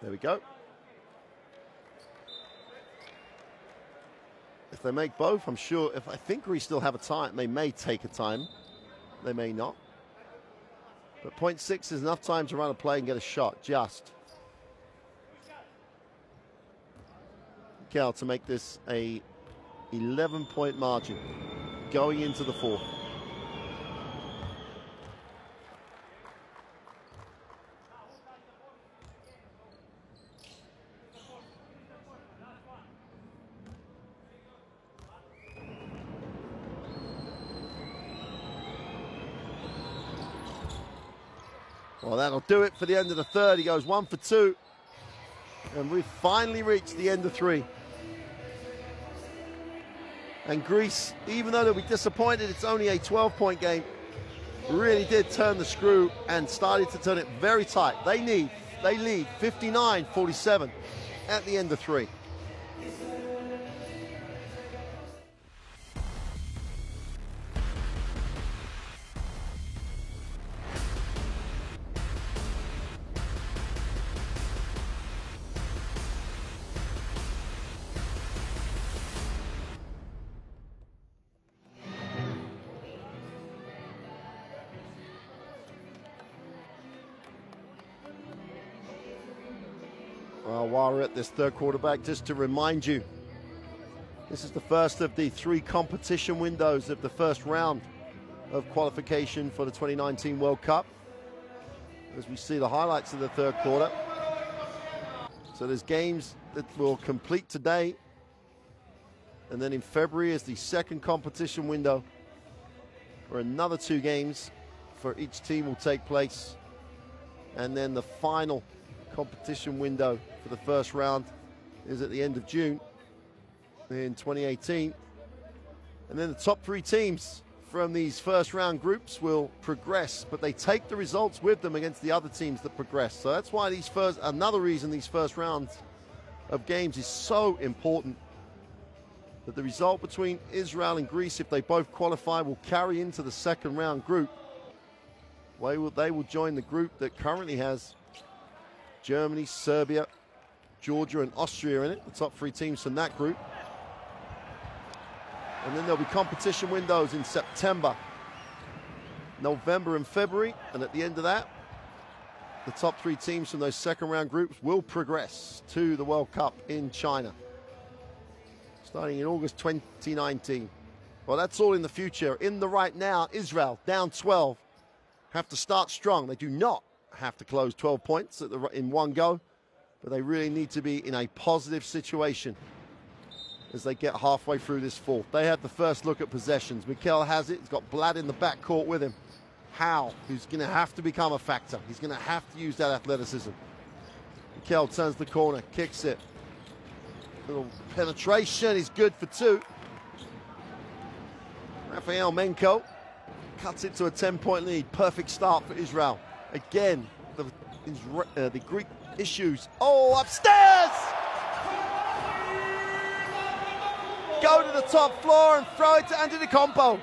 There we go. If they make both, I'm sure, I think we still have a time. They may take a time. They may not. But 0.6 is enough time to run a play and get a shot, just. Cal to make this a 11-point margin going into the fourth. Well, that'll do it for the end of the third. He goes 1 for 2. And we've finally reached the end of 3. And Greece, even though they'll be disappointed, it's only a 12-point game, really did turn the screw and started to turn it very tight. They lead 59-47 at the end of 3. Well, while we're at this third quarterback, just to remind you, this is the first of the 3 competition windows of the first round of qualification for the 2019 World Cup. As we see the highlights of the third quarter. So there's games that will complete today. And then in February is the second competition window, where another 2 games for each team will take place. And then the final competition window for the first round is at the end of June in 2018. And then the top 3 teams from these first round groups will progress, but they take the results with them against the other teams that progress. So that's why another reason these first rounds of games is so important, that the result between Israel and Greece, if they both qualify, will carry into the second round group. They will join the group that currently has Germany, Serbia, Georgia and Austria in it, the top 3 teams from that group. And then there'll be competition windows in September, November and February. And at the end of that, the top 3 teams from those second round groups will progress to the World Cup in China, starting in August 2019. Well, that's all in the future. In the right now, Israel, down 12, have to start strong. They do not have to close 12 points in one go, but they really need to be in a positive situation as they get halfway through this fourth. They have the first look at possessions. Mikel has it. He's got Blatt in the backcourt with him. Howe, who's going to have to become a factor. He's going to have to use that athleticism. Mikel turns the corner, kicks it. Little penetration, he's good for 2. Rafael Menko cuts it to a 10-point lead. Perfect start for Israel. Again, the Greek issues. Oh, upstairs! Go to the top floor and throw it to Antetokounmpo.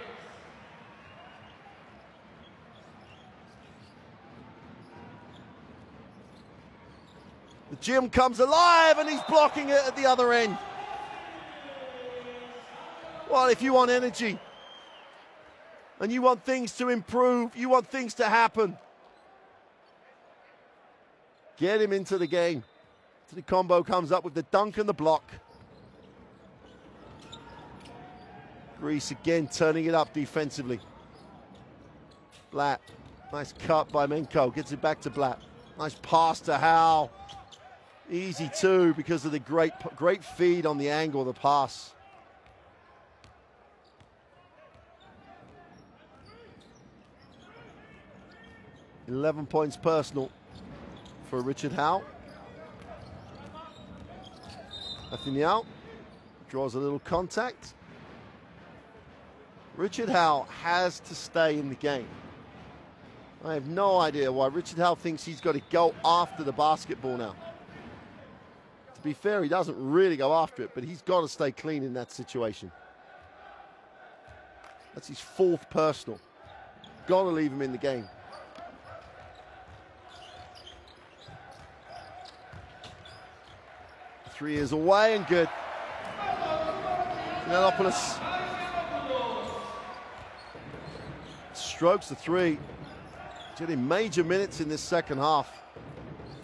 The gym comes alive and he's blocking it at the other end. Well, if you want energy and you want things to improve, you want things to happen, get him into the game. The combo comes up with the dunk and the block. Greece again turning it up defensively. Blatt, nice cut by Menko, gets it back to Blatt. Nice pass to Howe. Easy 2 because of the great feed on the angle of the pass. $11 points personal for Richard Howe. Nathaniel draws a little contact. Richard Howe has to stay in the game. I have no idea why Richard Howe thinks he's got to go after the basketball now. To be fair, he doesn't really go after it, but he's got to stay clean in that situation. That's his 4th personal. Got to leave him in the game. Three is away and good. Nanopoulos strokes the 3. Getting major minutes in this second half.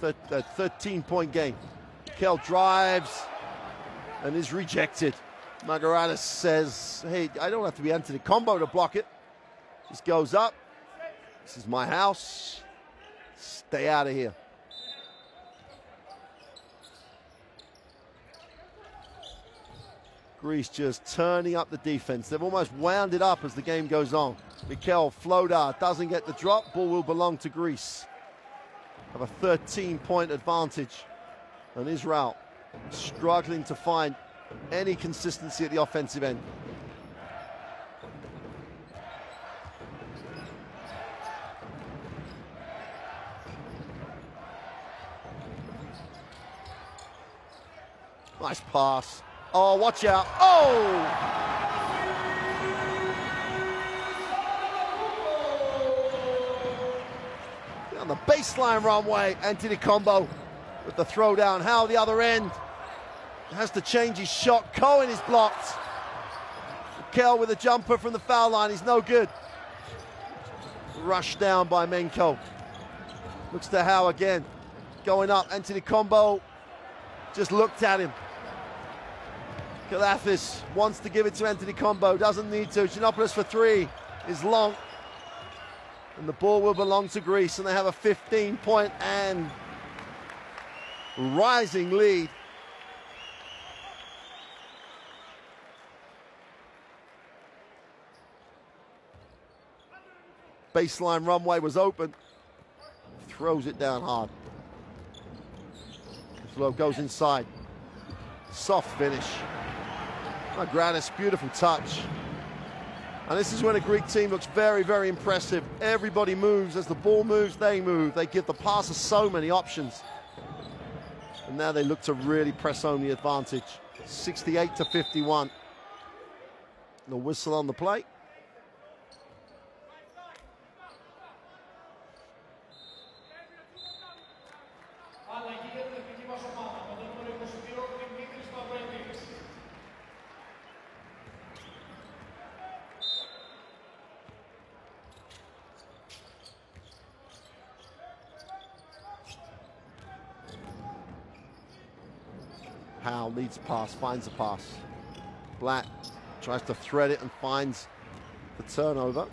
13-point game. Mikel drives and is rejected. Margaritis says, hey, I don't have to be Antetokounmpo to block it. Just goes up. This is my house. Stay out of here. Greece just turning up the defense. They've almost wound it up as the game goes on. Mikel floater doesn't get the drop. Ball will belong to Greece. have a 13-point advantage, and Israel struggling to find any consistency at the offensive end. Nice pass. Oh, watch out. Oh! On the baseline runway, Antetokounmpo with the throwdown. How the other end has to change his shot. Cohen is blocked. Kel with a jumper from the foul line. He's no good. Rushed down by Menko. Looks to Howe again. Going up. Antetokounmpo just looked at him. Kalathis wants to give it to Antetokounmpo. Doesn't need to. Giannopoulos for three is long. And the ball will belong to Greece, and they have a 15-point and rising lead. Baseline runway was open. Throws it down hard. Flow goes inside. Soft finish. Magranis, beautiful touch. And this is when a Greek team looks very, very impressive. Everybody moves. As the ball moves, they move. They give the passer so many options. And now they look to really press home the advantage. 68-51. The whistle on the play. Powell needs a pass, finds a pass. Black tries to thread it and finds the turnover.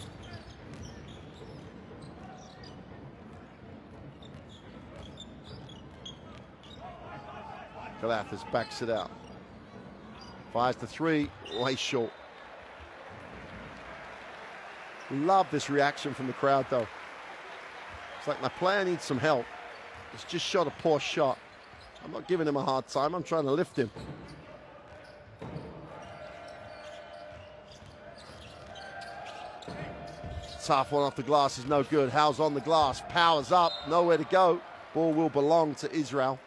Kalathis backs it out. Fires the three, way short. Love this reaction from the crowd though. It's like my player needs some help. He's just shot a poor shot. I'm not giving him a hard time, I'm trying to lift him. Tough one off the glass is no good. Howe's on the glass, powers up, nowhere to go. Ball will belong to Israel.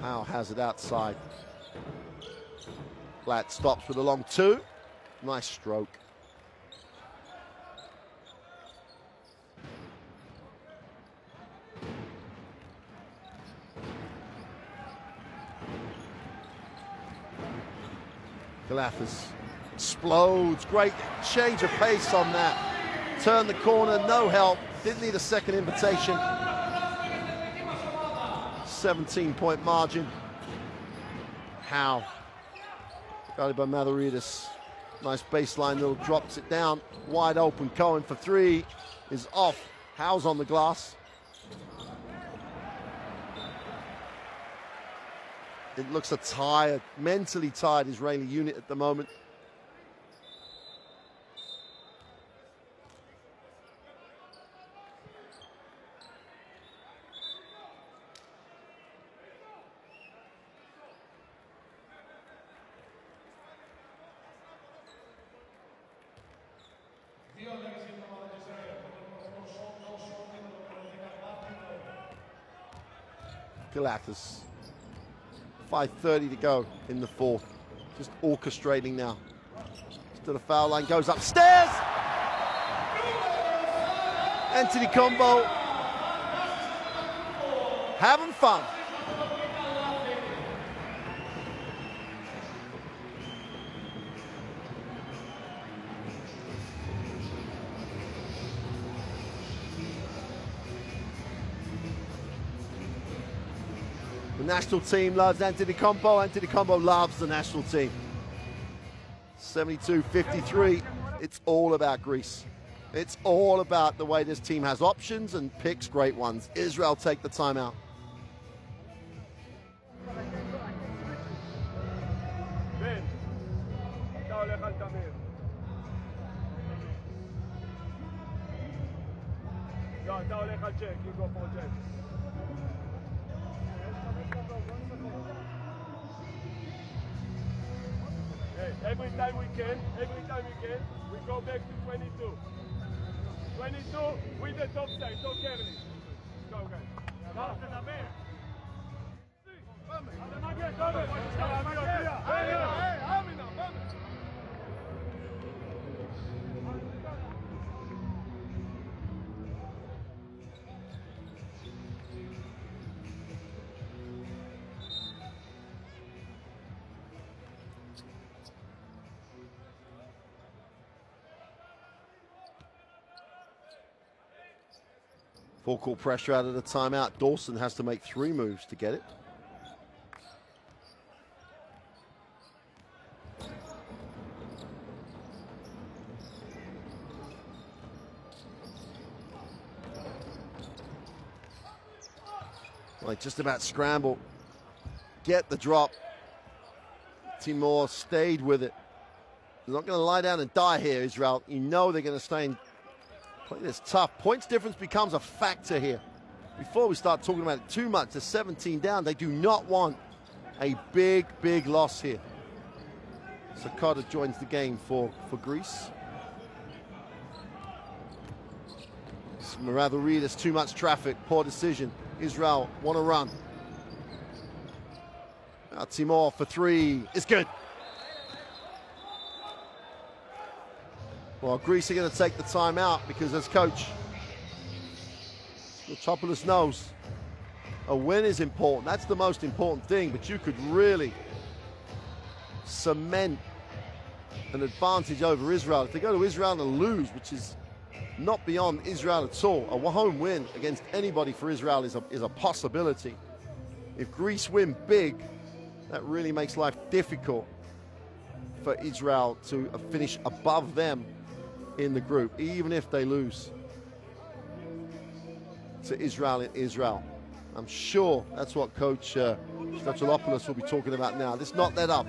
Howe has it outside. Blatt stops with a long two. Nice stroke. Kalathis explodes. Great change of pace on that. Turn the corner, no help. Didn't need a second invitation. 17-point margin. Howe. Got it by Mavridis. Nice baseline, little drops it down. Wide open, Cohen for three is off. Howe's on the glass. It looks a tired, mentally tired Israeli unit at the moment. Kalathis. 5:30 to go in the fourth. Just orchestrating now. To the foul line, goes upstairs. Antetokounmpo having fun. The national team loves Antetokounmpo. Antetokounmpo loves the national team. 72-53. It's all about Greece. It's all about the way this team has options and picks great ones. Israel take the timeout. לך צ'ק, you go for check. Hey, every time we can, we go back to 22. 22 with the top side, don't care me. Go, guys. Full court pressure out of the timeout. Dawson has to make 3 moves to get it. Like just about scramble. Get the drop. Timor stayed with it. They're not going to lie down and die here, Israel. You know they're going to stay and play this tough. Points difference becomes a factor here. Before we start talking about it too much, they're 17 down. They do not want a big, big loss here. Sakata joins the game for Greece. Marathoridis, too much traffic, poor decision. Israel want to run. Now Timor for 3 is good. Well, Greece are going to take the timeout because as coach Topoulos knows, a win is important. That's the most important thing, but you could really cement an advantage over Israel. If they go to Israel and lose, which is not beyond Israel at all, a home win against anybody for Israel is a possibility. If Greece win big, that really makes life difficult for Israel to finish above them in the group, even if they lose to Israel in Israel. I'm sure that's what Coach Stratolopoulos will be talking about now. Let's not let up.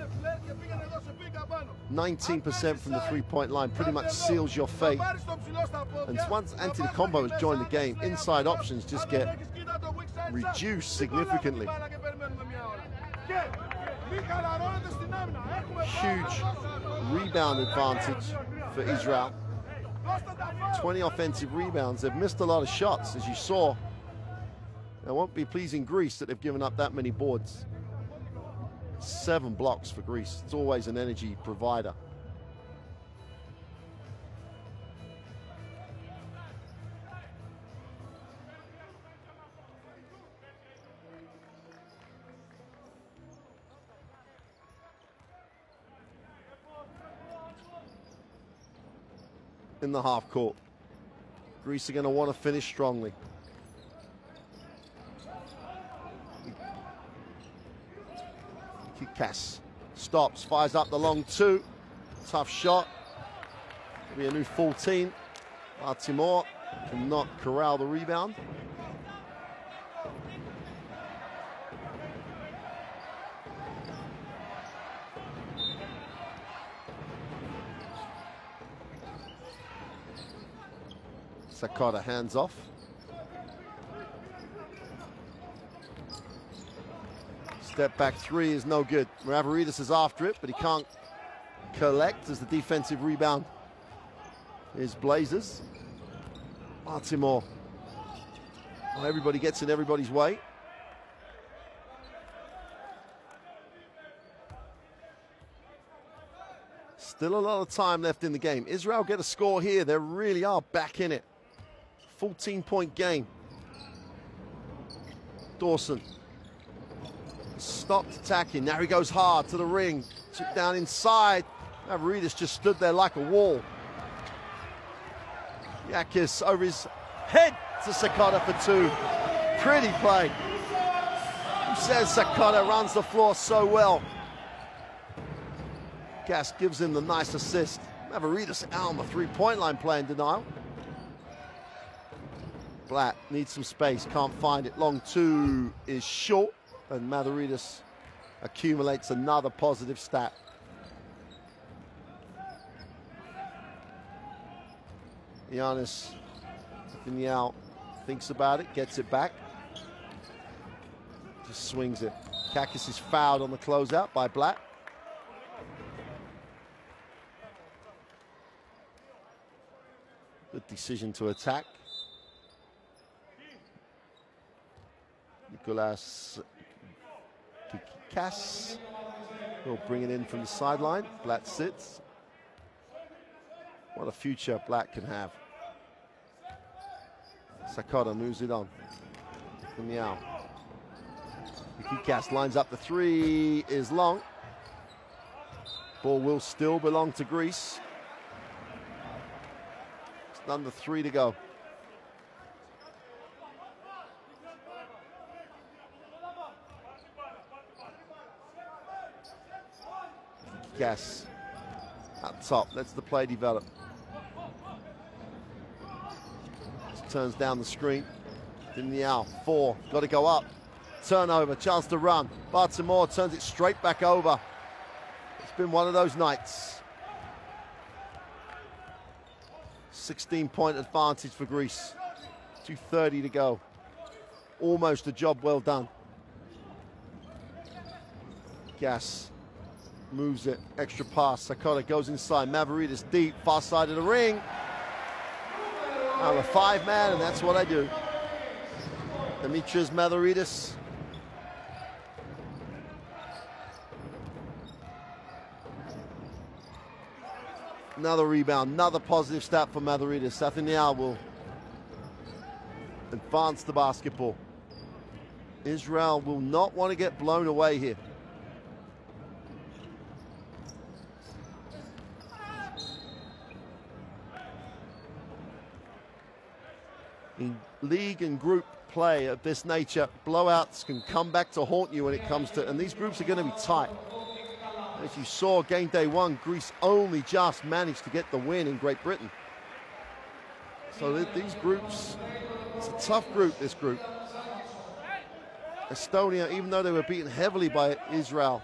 19% from the three-point line pretty much seals your fate. And once Antetokounmpo has joined the game, inside options just get reduced significantly. Huge rebound advantage for Israel. 20 offensive rebounds. They've missed a lot of shots, as you saw. It won't be pleasing Greece that they've given up that many boards. 7 blocks for Greece. It's always an energy provider. In the half court, Greece are going to want to finish strongly. Kikas stops, fires up the long 2. Tough shot. It'll be a new 14. Timor cannot corral the rebound. Sakata hands off. Step back 3 is no good. Marathoridis is after it, but he can't collect as the defensive rebound is Blazers. Timor. Well, everybody gets in everybody's way. Still a lot of time left in the game. Israel get a score here. They really are back in it. 14-point game. Dawson stopped attacking. Now he goes hard to the ring. Took down inside. Marathoridis just stood there like a wall. Yakis over his head to Sakata for 2. Pretty play. Who says Sakata runs the floor so well? Gas gives him the nice assist. Marathoridis out on the three-point line playing denial. Blatt needs some space, can't find it. Long 2 is short, and Marathoridis accumulates another positive stat. Giannis in the out thinks about it, gets it back. Just swings it. Kakis is fouled on the closeout by Blatt. Good decision to attack. Nicolas Kikas will bring it in from the sideline. Blatt sits. What a future Blatt can have. Sakata moves it on. Miao. Kikas lines up the three, is long. Ball will still belong to Greece. It's under 3 to go. Kikas up top, lets the play develop. Just turns down the screen. Miao, 4, got to go up. Turnover, chance to run. Baltimore turns it straight back over. It's been one of those nights. 16-point advantage for Greece. 2:30 to go. Almost a job well done. Gas moves it, extra pass. Sakata goes inside. Mavridis deep, far side of the ring. I'm a 5-man, and that's what I do. Demetrios Mavridis. Another rebound, another positive stat for Mavridis. Athenial will advance the basketball. Israel will not want to get blown away here. In league and group play of this nature, blowouts can come back to haunt you when it comes to, and these groups are going to be tight. As you saw, game day 1, Greece only just managed to get the win in Great Britain. So these groups, it's a tough group, this group. Estonia, even though they were beaten heavily by Israel,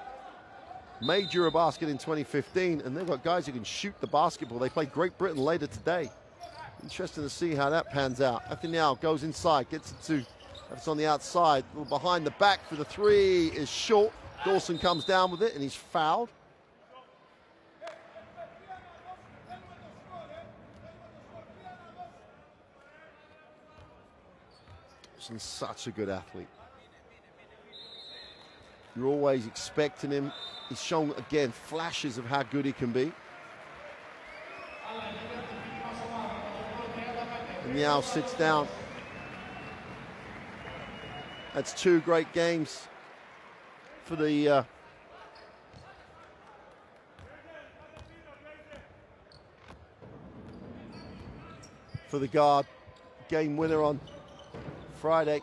made Eurobasket in 2015, and they've got guys who can shoot the basketball. They play Great Britain later today. Interesting to see how that pans out. Athenial goes inside, gets it to, it's on the outside, behind the back for the 3 is short. Dawson comes down with it, and he's fouled. Dawson's such a good athlete. You're always expecting him. He's shown, again, flashes of how good he can be. And Yao sits down. That's 2 great games for the guard. Game winner on Friday.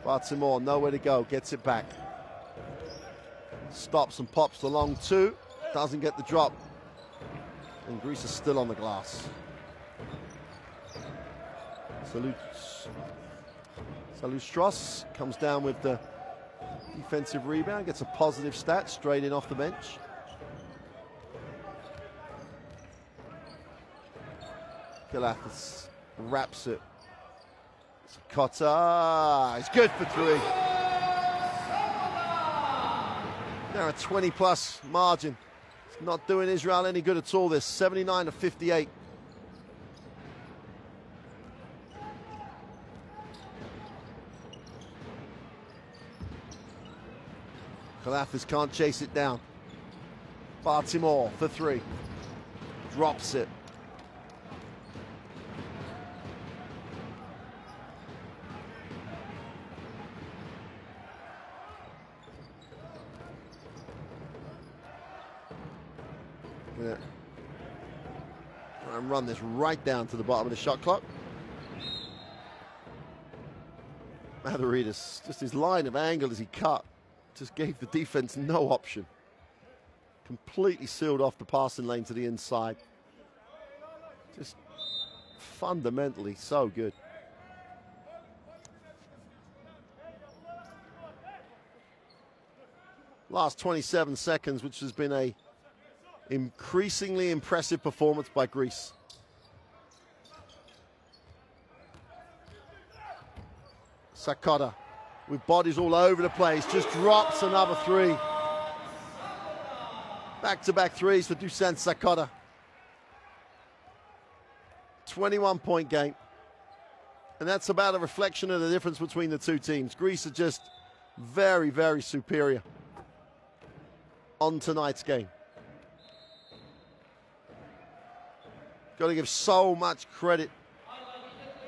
Baltimore, nowhere to go, gets it back. Stops and pops the long 2, doesn't get the drop. And Greece is still on the glass. Salustros comes down with the defensive rebound, gets a positive stat straight in off the bench. Galathis wraps it. Cotta, he's good for 3. Now a 20-plus margin. It's not doing Israel any good at all, this 79 to 58. Kalafis can't chase it down. Baltimore for 3. Drops it. Yeah. And run this right down to the bottom of the shot clock. Mavridis, just his line of angle as he cut, just gave the defense no option. Completely sealed off the passing lane to the inside. Just fundamentally so good. Last 27 seconds, which has been a Increasingly impressive performance by Greece. Sakata, with bodies all over the place, just drops another three. Back-to-back threes for Dusan Sakata. 21-point game. And that's about a reflection of the difference between the two teams. Greece are just very, very superior on tonight's game. Got to give so much credit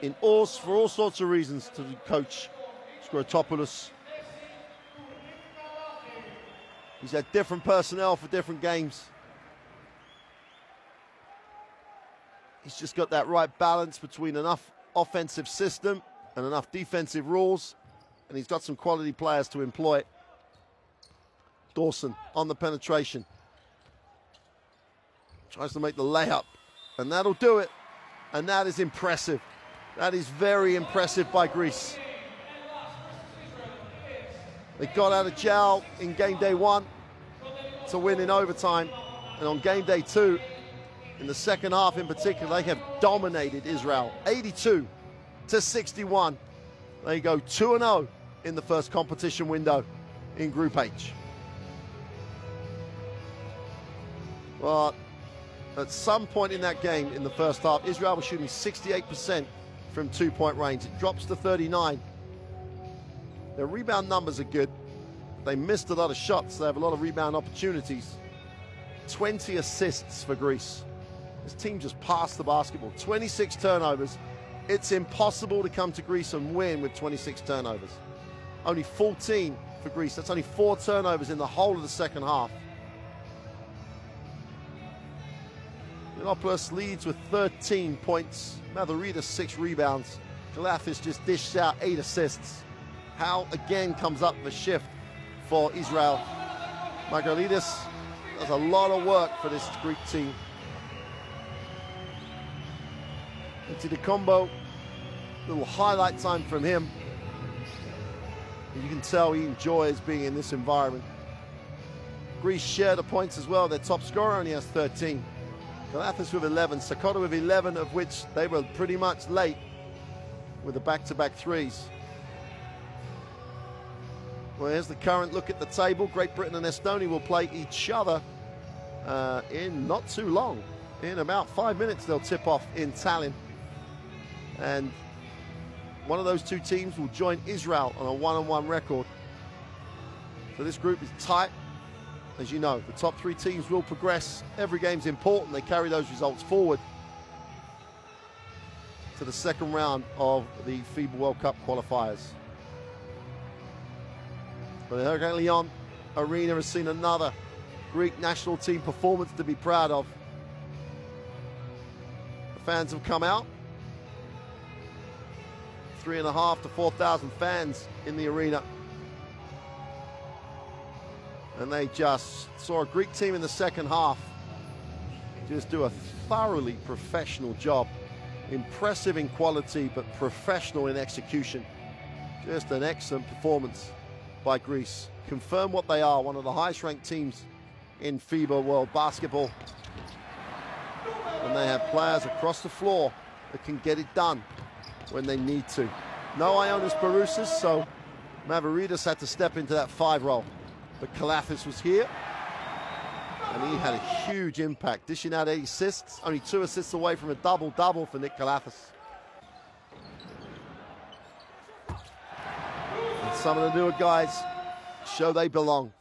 for all sorts of reasons to the coach, Skouratopoulos. He's had different personnel for different games. He's just got that right balance between enough offensive system and enough defensive rules, and he's got some quality players to employ. Dawson on the penetration. Tries to make the layup, and that'll do it. And that is impressive. That is very impressive by Greece. They got out of jail in game day 1 to win in overtime. And on game day 2, in the second half in particular, they have dominated Israel. 82-61. They go 2-0 in the first competition window in Group H. But at some point in that game, in the first half, Israel was shooting 68% from two-point range. It drops to 39. Their rebound numbers are good. They missed a lot of shots. They have a lot of rebound opportunities. 20 assists for Greece. This team just passed the basketball. 26 turnovers. It's impossible to come to Greece and win with 26 turnovers. Only 14 for Greece. That's only 4 turnovers in the whole of the second half. Yiannopoulos leads with 13 points. Mavroidis 6 rebounds. Galafis just dished out 8 assists. Howe again comes up the shift for Israel. Margaritis does a lot of work for this Greek team. Into the combo, little highlight time from him. And you can tell he enjoys being in this environment. Greece share the points as well. Their top scorer only has 13. Galafis with 11, Sakata with 11, of which they were pretty much late with the back-to-back threes. Well, here's the current look at the table. Great Britain and Estonia will play each other in not too long. In about 5 minutes, they'll tip off in Tallinn. And one of those two teams will join Israel on a 1-on-1 record. So this group is tight. As you know, the top 3 teams will progress. Every game's important. They carry those results forward to the second round of the FIBA World Cup qualifiers. But the Heraclion Arena has seen another Greek national team performance to be proud of. The fans have come out. 3,500 to 4,000 fans in the arena. And they just saw a Greek team in the second half just do a thoroughly professional job. Impressive in quality, but professional in execution. Just an excellent performance by Greece. Confirm what they are, one of the highest ranked teams in FIBA World Basketball. And they have players across the floor that can get it done when they need to. No Ioannis Barousas, so Mavroidis had to step into that 5 role. But Kalafis was here, and he had a huge impact, dishing out 8 assists, only 2 assists away from a double-double for Nick Kalafis. And some of the newer guys show they belong.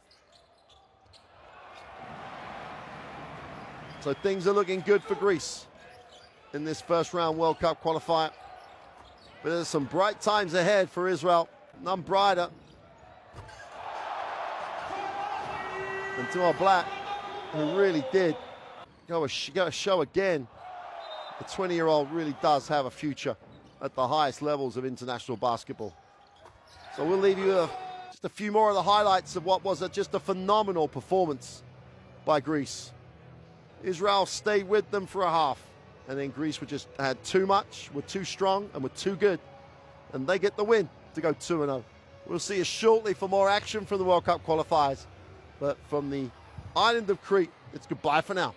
So things are looking good for Greece in this first round World Cup qualifier. But there's some bright times ahead for Israel, none brighter. And to our Black, who really did go a show again. The 20-year-old really does have a future at the highest levels of international basketball. So we'll leave you with just a few more of the highlights of what was just a phenomenal performance by Greece. Israel stayed with them for a half, and then Greece had too much, were too strong, and were too good. And they get the win to go 2-0. We'll see you shortly for more action from the World Cup qualifiers. But from the island of Crete, it's goodbye for now.